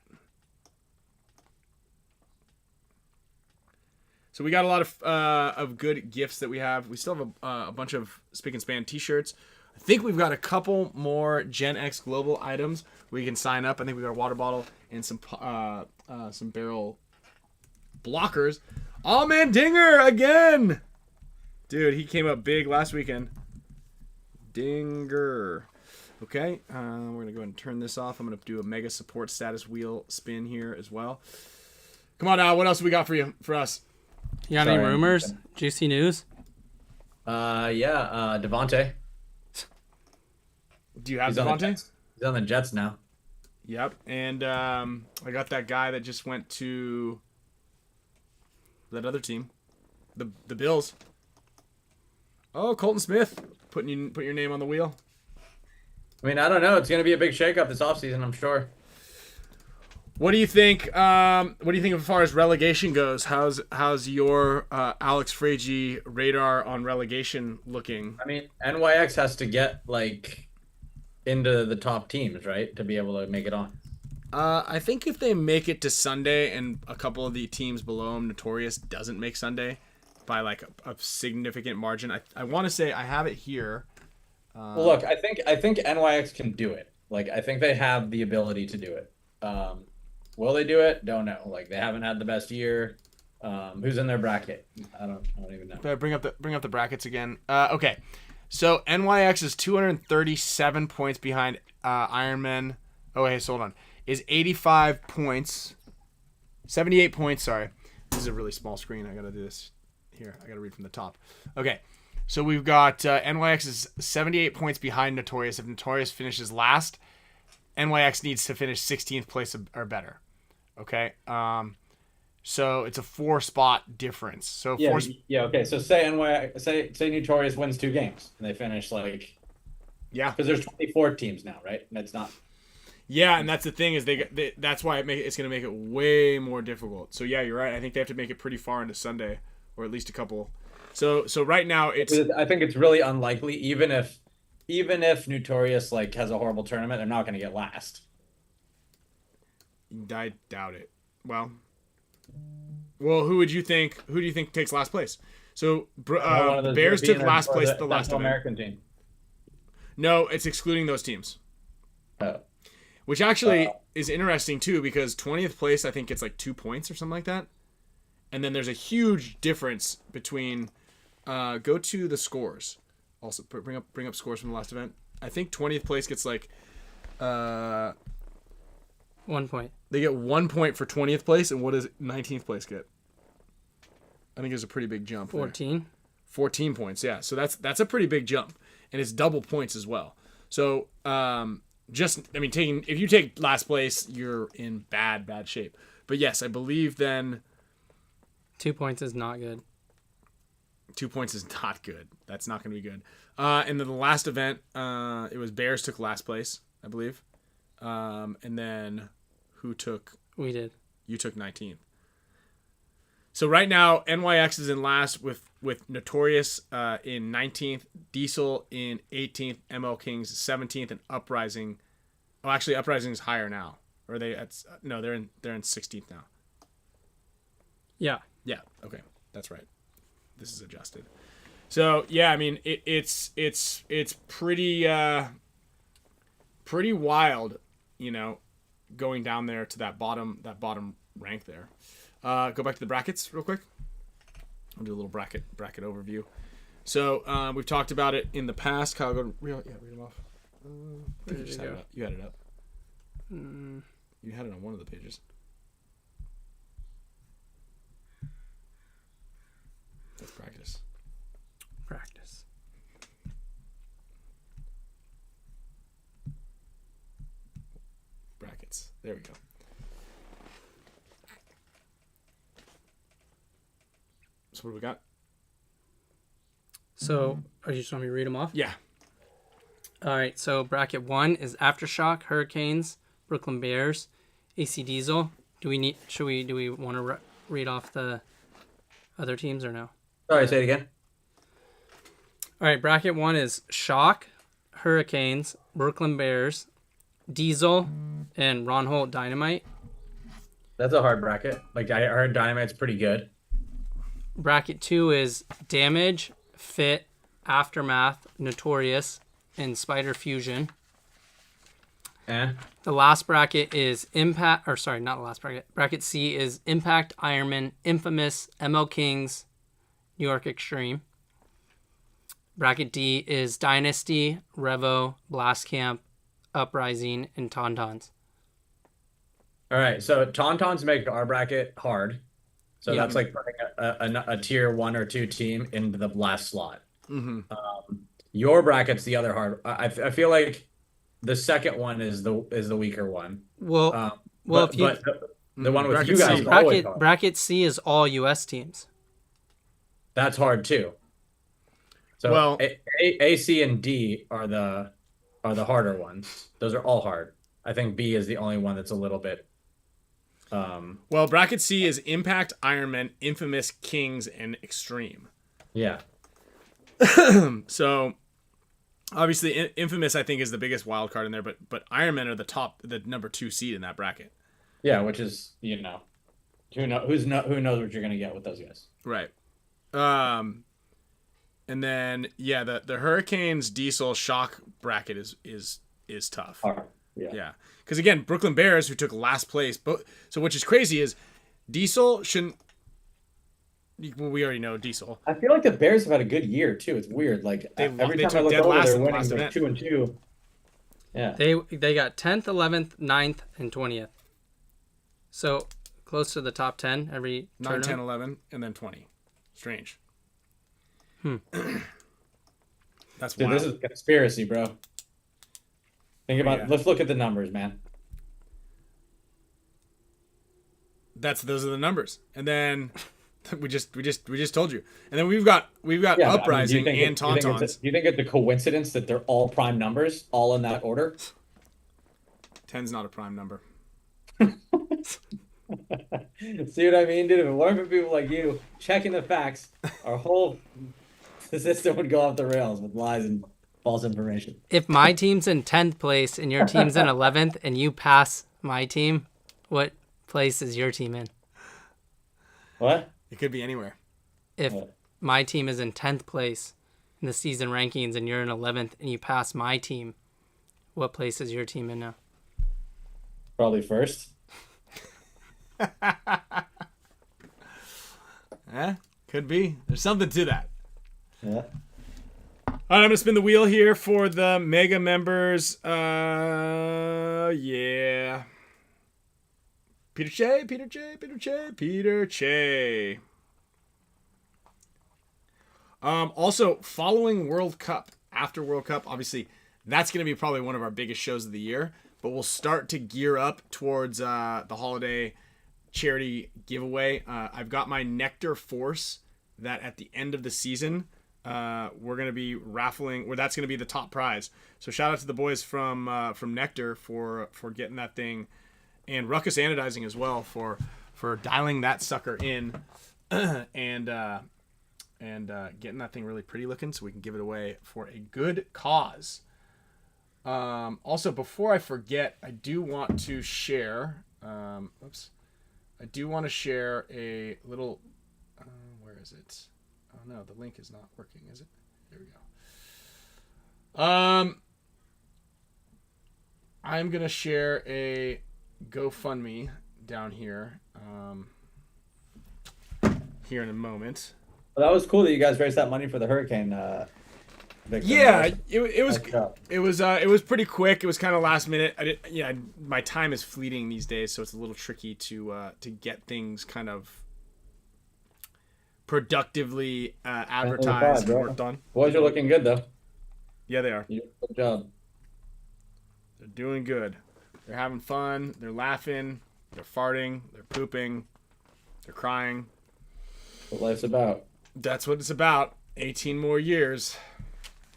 So we got a lot of good gifts that we have. We still have a bunch of Spick and Span t-shirts. I think we've got a couple more Gen X Global items where you can sign up. I think we got a water bottle and some barrel blockers. Oh man, Dinger again, dude. He came up big last weekend. Dinger. Okay, we're gonna go ahead and turn this off. I'm gonna do a mega support status wheel spin here as well. Come on now, what else we got for us? You got any rumors? Juicy news? Yeah, Devontae. Do you have Devontae? He's on the Jets now. Yep, and I got that guy that just went to that other team, the Bills. Oh, Colton Smith, put your name on the wheel. I mean, I don't know. It's going to be a big shakeup this offseason, I'm sure. What do you think? What do you think as far as relegation goes? How's your Alex FRAIGE radar on relegation looking? I mean, NYX has to get into the top teams, right, to be able to make it on. I think if they make it to Sunday and a couple of the teams below them, Notorious doesn't make Sunday by a significant margin. I want to say I have it here. Well, look, I think NYX can do it. I think they have the ability to do it. Will they do it? Don't know. They haven't had the best year. Who's in their bracket? I don't even know. Bring up the brackets again. Okay, so NYX is 237 points behind Ironman. Oh, hey, hold on. Is 85 points, 78 points. Sorry, this is a really small screen. I gotta do this here. I gotta read from the top. Okay, so we've got NYX is 78 points behind Notorious. If Notorious finishes last, NYX needs to finish 16th place or better. Okay, so it's a 4-spot difference. So okay. So say NYX, say Notorious wins 2 games and they finish because there's 24 teams now, right? And it's not. Yeah, and that's the thing is that's why it's going to make it way more difficult. So yeah, you're right. I think they have to make it pretty far into Sunday, or at least a couple. So right now I think it's really unlikely, even if Notorious has a horrible tournament, they're not going to get last. I doubt it. Well, who do you think takes last place? So the Bears took last place the last time. American team. No, it's excluding those teams. Oh. Which actually is interesting too, because 20th place I think gets 2 points or something like that, And then there's a huge difference between. Go to the scores. Also, bring up scores from the last event. I think 20th place gets like. 1 point. They get 1 point for 20th place, and what does 19th place get? I think there's a pretty big jump. 14. There. 14 points, yeah. So that's a pretty big jump, and it's double points as well. So if you take last place, you're in bad shape. But yes, I believe then 2 points is not good. 2 points is not good. That's not going to be good. And then the last event, it was Bears took last place, I believe. And then who took? We did. You took 19th. So right now, NYX is in last with Notorious in 19th, Diesel in 18th, ML Kings 17th, and Uprising. Oh, actually, Uprising is higher now. Or they're in 16th now. Yeah. Yeah. Okay, that's right. This is adjusted. So yeah, I mean it's pretty wild, going down there to that bottom rank there. Go back to the brackets real quick. I'll do a little bracket overview. So we've talked about it in the past. Kyle, read them off. You had it up. You had it on one of the pages. That's practice. Brackets. There we go. So what do we got? So, are you just want me to read them off? Yeah. All right. So bracket 1 is Aftershock, Hurricanes, Brooklyn Bears, AC Diesel. Do we want to read off the other teams or no? Sorry, say it again. All right. Bracket 1 is Shock, Hurricanes, Brooklyn Bears, Diesel, and Ron Holt Dynamite. That's a hard bracket. Like, I heard Dynamite's pretty good. Bracket 2 is Damage, Fit, Aftermath, Notorious, and Spider Fusion. The last bracket is Impact, or sorry, not the last bracket. Bracket C is Impact, Ironman, Infamous, ML Kings, New York Extreme. Bracket D is Dynasty, Revo, Blast Camp, Uprising, and Tauntauns. All right, so Tauntauns make our bracket hard. So Yeah. that's like putting a tier 1 or 2 team into the last slot. Mm-hmm. Your bracket's the other hard. I feel like the second one is the weaker one. Well, but if you, the one with Bracket you guys C. is always hard. bracket C is all U.S. teams. That's hard too. So Well- A, C, and D are the harder ones. Those are all hard. I think B is the only one that's a little bit. Well, bracket C is Impact, Ironman, Infamous, Kings, and Extreme. Yeah. So obviously Infamous I think is the biggest wild card in there, but Ironman are the number 2 seed in that bracket. Yeah, which is, who knows what you're gonna get with those guys. Right. And then the Hurricanes Diesel Shock bracket is tough. Hard. Yeah. Yeah. Because again, Brooklyn Bears, who took last place, so which is crazy is Diesel shouldn't. Well, we already know Diesel. I feel like the Bears have had a good year too. It's weird. Like every they time I took look dead over, last they're in the winning. last They're event. 2-2. Yeah. They got 10th, 11th, 9th, and 20th. So close to the top 10 every 9, tournament. 10, 11, and then 20. Strange. That's Dude, wild. this is conspiracy, bro. Think about. Yeah. Let's look at the numbers, man. Those are the numbers, and then we just told you, and then we've got Yeah, Uprising do you think and do you think Tauntauns. do you think it's a coincidence that they're all prime numbers, all in that order? 10's not a prime number. See what I mean, dude? If it weren't for people like you checking the facts, our whole system would go off the rails with lies and false information. If my team's in 10th place and your team's in 11th and you pass my team, what place is your team in? What? It could be anywhere. If What? my team is in 10th place in the season rankings and you're in 11th and you pass my team, what place is your team in now? Probably first. Could be. There's something to that. Yeah. All right, I'm going to spin the wheel here for the Mega members. Yeah. Peter Che. Also, following World Cup, after World Cup, obviously, that's going to be probably one of our biggest shows of the year. But we'll start to gear up towards the holiday charity giveaway. I've got my NECTR Force that at the end of the season, we're going to be raffling, where that's going to be the top prize. So shout out to the boys from NECTR for getting that thing, and Ruckus Anodizing as well for dialing that sucker in and getting that thing really pretty looking so we can give it away for a good cause. Also, before I forget, I do want to share a little where is it? Oh no, the link is not working, is it? There we go. I'm gonna share a GoFundMe down here here in a moment. Well, that was cool that you guys raised that money for the hurricane victims. Yeah, it was pretty quick. It was kind of last minute. My time is fleeting these days, so it's a little tricky to get things kind of productively advertised and worked on. Boys are looking good though. Yeah, they are. You did a good job. They're doing good. They're having fun. They're laughing. They're farting. They're pooping. They're crying. That's what life's about. That's what it's about. 18 more years.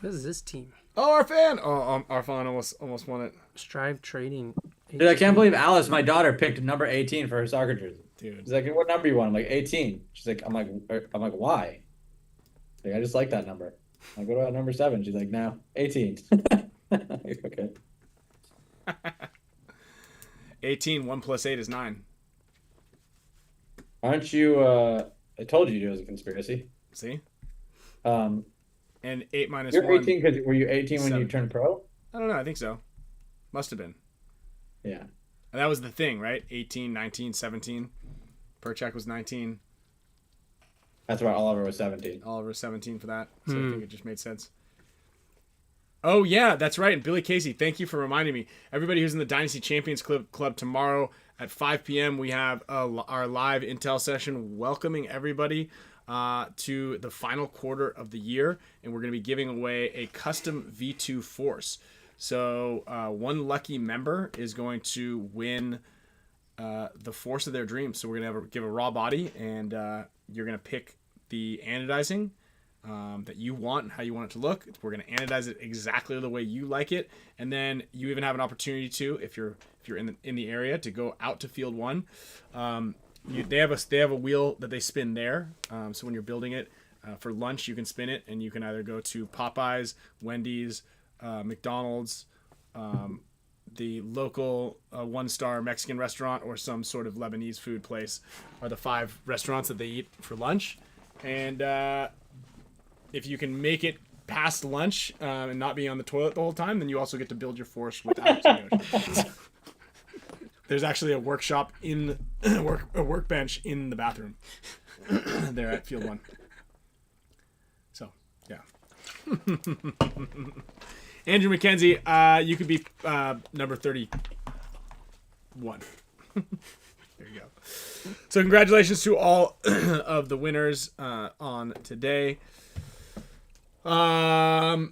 What is this team? Oh, our fan. Oh, our fan almost won it. Strive Trading. Dude, I can't believe Alice, my daughter, picked number 18 for her soccer jersey. Dude. She's like, what number you want? I'm like, 18. She's like, I'm like, why? Like, I just like that number. I'm like, what about number 7? She's like, no, 18. Like, okay. 18, 1 + 8 is 9. Aren't you, I told you it was a conspiracy. See? And And 8 minus you're 1. 18 because were you 18 when 7. you turned pro? I don't know. I think so. Must have been. Yeah. And that was the thing, right? 18, 19, 17. Perchak was 19. That's why Oliver was 17. Oliver was 17 for that. So I think it just made sense. Oh, yeah, that's right. And Billy Casey, thank you for reminding me. Everybody who's in the Dynasty Champions Club tomorrow at 5 p.m., we have our live Intel session welcoming everybody to the final quarter of the year. And we're going to be giving away a custom V2 Force. So one lucky member is going to win the Force of their dreams. So we're going to give a raw body, and you're going to pick the anodizing that you want and how you want it to look. We're going to anodize it exactly the way you like it, and then you even have an opportunity to, if you're in the area, to go out to Field 1. They have a wheel that they spin there. So when you're building it for lunch, you can spin it, and you can either go to Popeyes, Wendy's, McDonald's, the local one-star Mexican restaurant, or some sort of Lebanese food place are the 5 restaurants that they eat for lunch. And if you can make it past lunch and not be on the toilet the whole time, then you also get to build your Force without There's actually a workshop in a workbench in the bathroom there at Field 1. So, yeah. Andrew McKenzie, you could be number 31. There you go. So congratulations to all of the winners on today. And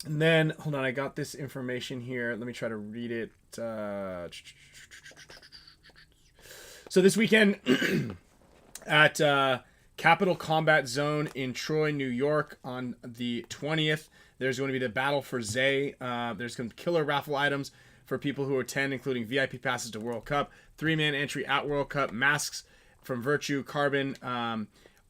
then, hold on, I got this information here. Let me try to read it. So this weekend at Capital Combat Zone in Troy, New York on the 20th, there's going to be the Battle for Zay. There's going to be killer raffle items for people who attend, including VIP passes to World Cup, 3-man entry at World Cup, masks from Virtue, Carbon,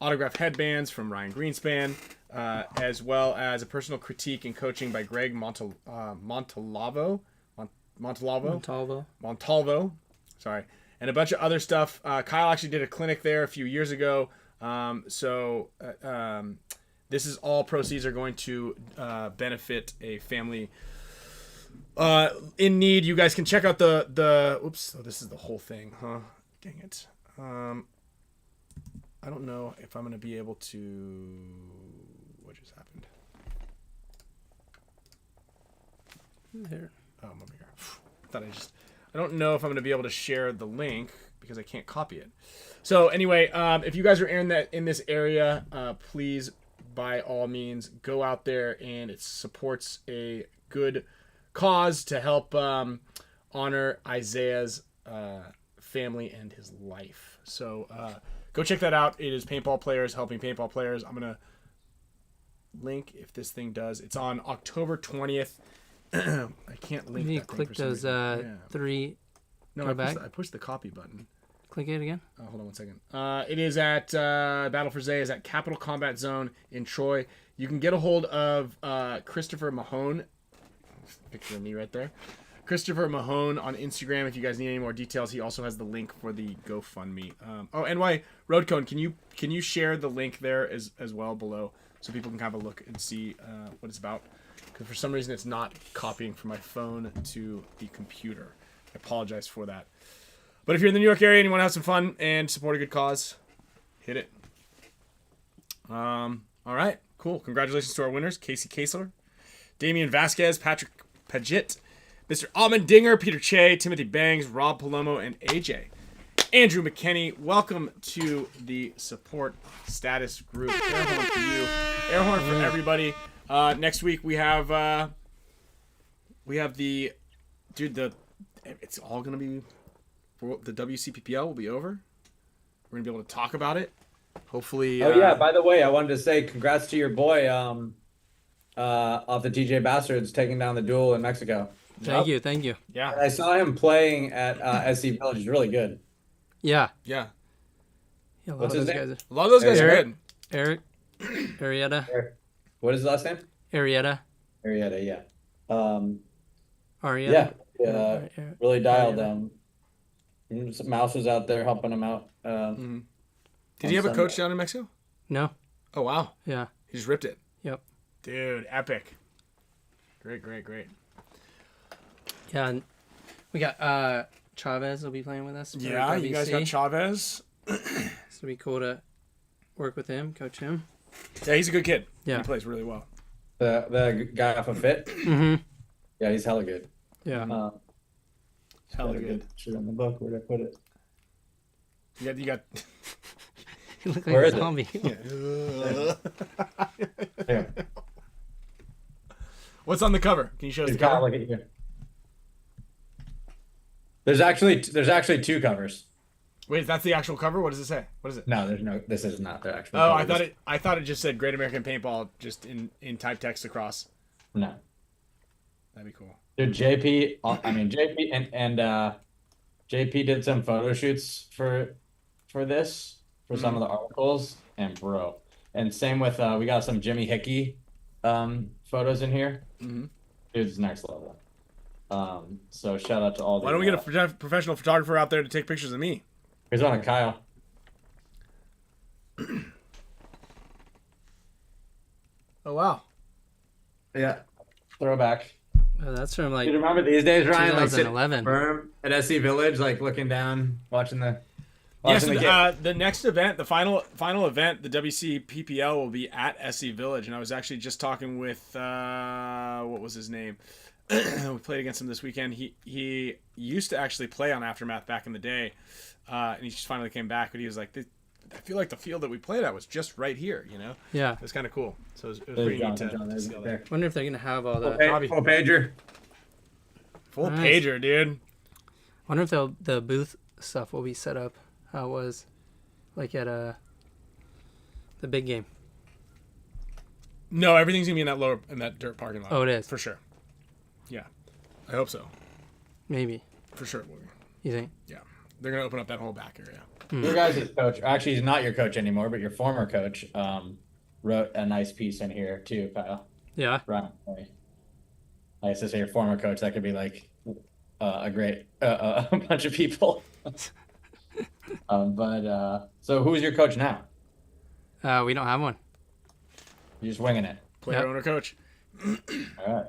autographed headbands from Ryan Greenspan, as well as a personal critique and coaching by Greg Montalvo. Sorry. And a bunch of other stuff. Kyle actually did a clinic there a few years ago. This is all proceeds are going to benefit a family in need. You guys can check out the oops. Oh, this is the whole thing, huh? Dang it. I don't know if I'm going to be able to... What just happened? There. Oh, I'm over here. I don't know if I'm going to be able to share the link because I can't copy it. So anyway, if you guys are in this area, please, by all means, go out there, and it supports a good cause to help honor Isaiah's family and his life. So go check that out. It is Paintball Players helping Paintball Players. I'm going to link if this thing does. It's on October 20th. I can't link You that click thing for those some reason. three. No, go I back. pushed the copy button. Click it again. Hold on one second. It is at Battle for Zay is at Capital Combat Zone in Troy. You can get a hold of Christopher Mahone. Picture of me right there. Christopher Mahone on Instagram. If you guys need any more details, he also has the link for the GoFundMe. NY Roadcone, can you share the link there as well below so people can have a look and see what it's about? Because for some reason it's not copying from my phone to the computer. I apologize for that. But if you're in the New York area and you want to have some fun and support a good cause, hit it. All right, cool. Congratulations to our winners: Casey Kasler, Damian Vasquez, Patrick Paget, Mr. Almendinger, Peter Che, Timothy Bangs, Rob Palomo, and AJ. Andrew McKenney, welcome to the support status group. Air horn for you. Air horn for everybody. Next week we have the it's all gonna be. The WCPPL will be over. We're gonna be able to talk about it. Hopefully. Oh yeah. By the way, I wanted to say congrats to your boy off the TJ Bastards taking down the duel in Mexico. Thank you. Yeah. I saw him playing at SC Village. He's really good. Yeah. Yeah. A lot What's of his those name? guys. A lot of those guys are Eric. good. Eric. Arietta. What is his last name? Arietta. Arietta. Yeah. Arietta. Yeah. Really dialed them. Mouse was out there helping him out. Did he have a coach down in Mexico? No. Oh wow. Yeah. He just ripped it. Yep. Dude, epic. Great. Yeah, and we got Chavez will be playing with us. For Yeah, you guys got WC. Chavez. So it'll be cool to work with him, coach him. Yeah, he's a good kid. Yeah. He plays really well. The guy off of Fit. Mm-hmm. Yeah, he's hella good. Yeah. Hella good. Shit on the book. Where'd I put it? You got You look Where like is a it? zombie. Yeah. What's on the cover? Can you show us the He's got cover? like a year. There's actually two covers. Wait, that's the actual cover? What does it say? What is it? No, there's no. This is not the actual. Oh, cover. I thought it just said Great American Paintball just in type text across. No. That'd be cool. Dude, JP and JP did some photo shoots for this for some of the articles, and bro, and same with we got some Jimmy Hickey photos in here. Mm-hmm. Dude's next level. So shout out to all. Why don't we get a professional photographer out there to take pictures of me? Here's one of Kyle. Oh wow. Yeah. Throwback. Oh, that's from like You remember these days, Ryan? Like sitting 2011. firm at SC Village, like looking down, watching the. Yes, watching the game. the next event, the final event, the WCPPL will be at SC Village, and I was actually just talking with what was his name? We played against him this weekend. He used to actually play on Aftermath back in the day, and he just finally came back. But he was like, I feel like the field that we played at was just right here. You know, Yeah. it was kind of cool. So it was There's pretty John, neat to there's see all there. that. Wonder if they're gonna have all the. Full pager. Full Nice. pager, dude. Wonder if the booth stuff will be set up how it was, like at the big game. No, everything's gonna be in that dirt parking lot. Oh, it is? for sure. Yeah, I hope so. Maybe. For sure, it will be. You think? Yeah, they're gonna open up that whole back area. Your guys' coach, actually, he's not your coach anymore, but your former coach, wrote a nice piece in here too, Kyle. Yeah. Right. I guess to say your former coach, that could be like a great a bunch of people. So who's your coach now? We don't have one. You're just winging it. Player, Yep. owner, coach. All right.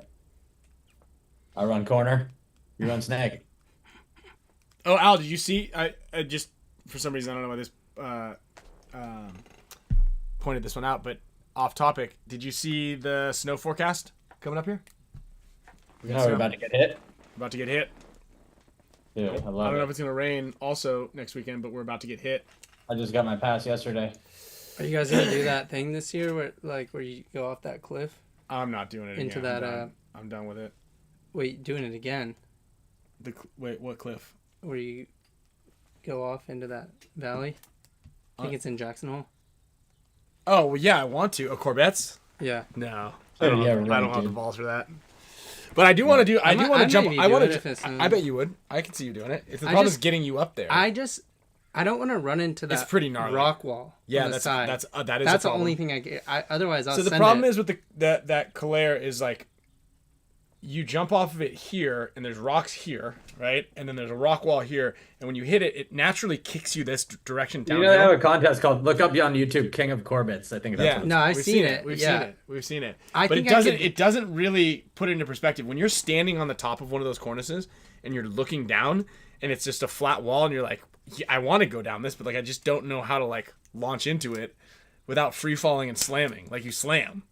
I run corner. You run snake. Oh, Al, did you see? I just for some reason I don't know why this pointed this one out, but off topic. Did you see the snow forecast coming up here? We're about to get hit. About to get hit. Dude, I I don't love know it. if it's gonna rain also next weekend, but we're about to get hit. I just got my pass yesterday. Are you guys gonna do that thing this year where you go off that cliff? I'm not doing it Into again. that, I'm done with it. Wait, doing it again? Wait, what cliff? Where you go off into that valley? I think it's in Jackson Hole. Oh well, yeah, I want to. Corbett's? Yeah. No, Oh, I don't, yeah, have, right, I don't have the dude. balls for that. But I do want to do. I do want to jump. maybe I do want it if it's to. I bet you would. I can see you doing it. If the I problem is just- getting you up there. I don't want to run into that It's pretty gnarly. rock wall. Yeah, on the that's side. that is. That's a the problem. only thing I get. Otherwise, I'll So the send problem it. is with that Calare is like, you jump off of it here, and there's rocks here, right? And then there's a rock wall here, and when you hit it, it naturally kicks you this direction You downhill. know, they have a contest called Look Up on YouTube, King of Corbetts. I think that's Yeah, what No, I've we've seen it. We've Yeah. seen it. We've seen it. I But think it I doesn't. could- It doesn't really put it into perspective when you're standing on the top of one of those cornices and you're looking down, and it's just a flat wall, and you're like, yeah, I want to go down this, but like I just don't know how to like launch into it without free falling and slamming. Like you slam.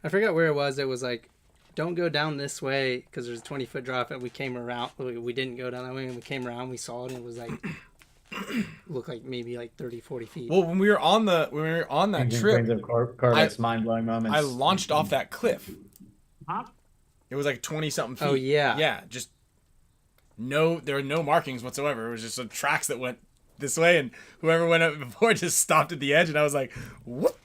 I forgot where it was. It was like, don't go down this way because there's a 20-foot drop, and we came around. We didn't go down that way, and we came around. We saw it, and it was like, looked like maybe like 30, 40 feet. Well, when we were on that trip, Queens of Corbetts, mind-blowing moments. I launched off that cliff. It was like 20-something feet. Oh, yeah. Yeah, just there were no markings whatsoever. It was just some tracks that went this way, and whoever went up before just stopped at the edge, and I was like, whoop,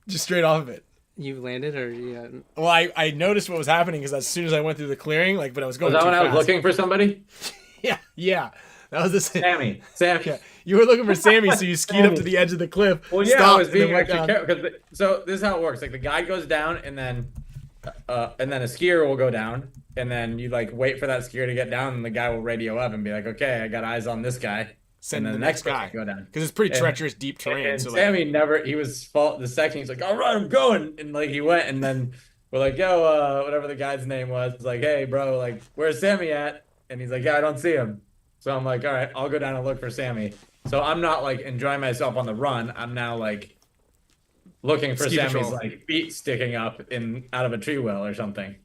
just straight off of it. You landed, or you? Well, I noticed what was happening because as soon as I went through the clearing, like, but I was going Was that too when I was fast. looking for somebody? Yeah, that was the same. Sammy. Yeah, you were looking for Sammy, so you skied up to the edge of the cliff. Well, yeah, stopped, I was being and then went extra down. careful. So this is how it works. Like the guide goes down, and then a skier will go down, and then you like wait for that skier to get down, and the guy will radio up and be like, "Okay, I got eyes on this guy." Send and the then next guy person go down. because it's pretty And- treacherous, deep terrain. And so like, Sammy never. He was fault the second. He's like, "All right, I'm going," and like he went, and then we're like, "Yo, whatever the guy's name was, it's like, hey, bro, like, where's Sammy at?" And he's like, "Yeah, I don't see him." So I'm like, "All right, I'll go down and look for Sammy." So I'm not like enjoying myself on the run. I'm now like looking for Ski Sammy's patrol. like feet sticking up out of a tree well or something.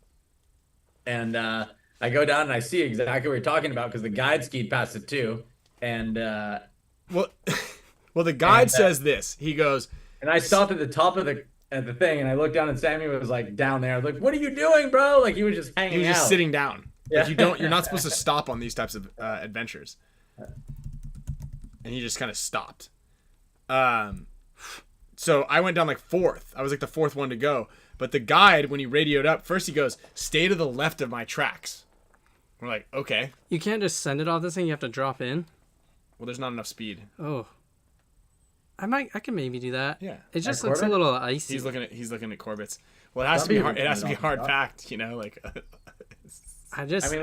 And I go down and I see exactly what you're talking about because the guide skied past it too. And well, the guide And, says this. He goes, and I stopped at the top of the thing and I looked down and Sammy was like down there. I was like, "What are you doing, bro?" Like he was just hanging he was just out. sitting down. Yeah. Like you're not supposed to stop on these types of adventures. And he just kind of stopped. So I went down like fourth. I was like the fourth one to go. But the guide, when he radioed up, first he goes, "Stay to the left of my tracks." We're like, okay. You can't just send it off this thing. You have to drop in. Well, there's not enough speed. Oh. I can maybe do do that. Yeah. It just At looks a Corbett? little icy. He's looking at Corbett's. Well, it has That'd to be be hard. It has to be off the hard top. packed, you know, like. I just. I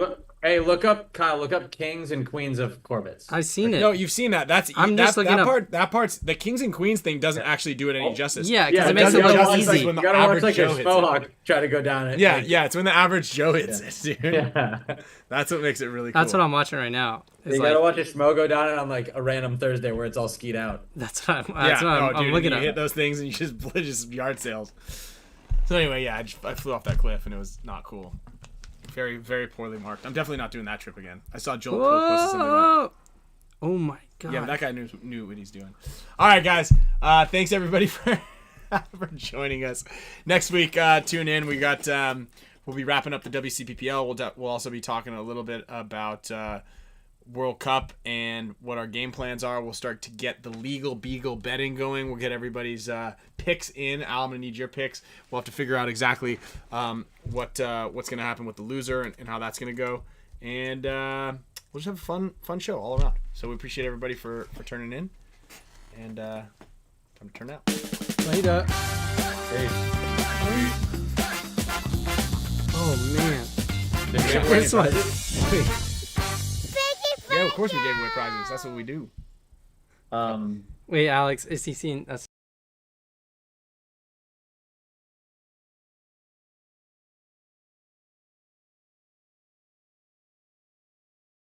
mean, look up, Kyle. Look up Kings and Queens of Corbetts. I've seen it. No, you've seen that. I'm just looking that up- part. That part's the Kings and Queens thing doesn't actually do it any justice. Yeah, because Yeah, it makes it doesn't look just easy. like when You the gotta watch average like Joe a hits it. Mohawk try to go down it. Yeah, like, yeah, it's when the average Joe hits it, dude. yeah. That's what makes it really cool. That's what I'm watching right now. It's You like, gotta watch a schmo go down it on like a random Thursday where it's all skied out. that's what I'm, Yeah, that's what I'm dude, looking you at. hit those things and you just yard sales. So anyway, yeah, I flew off that cliff and it was not cool. Very, very poorly marked. I'm definitely not doing that trip again. I saw Joel post something about Whoa! Oh my god. Yeah, but that guy knew what he's doing. All right, guys. Thanks everybody for joining us. Next week, tune in. We got we'll be wrapping up the WCPPL. We'll also be talking a little bit about World Cup and what our game plans are. We'll start to get the legal beagle betting going. We'll get everybody's picks in. Al, I'm gonna need your picks. We'll have to figure out exactly what's gonna happen with the loser and how that's gonna go. And we'll just have a fun show all around. So we appreciate everybody for turning in. And time to turn out. Later. Oh man. This one. Yeah, of course we gave away prizes. That's what we do. Wait, Alex, is he seeing? That's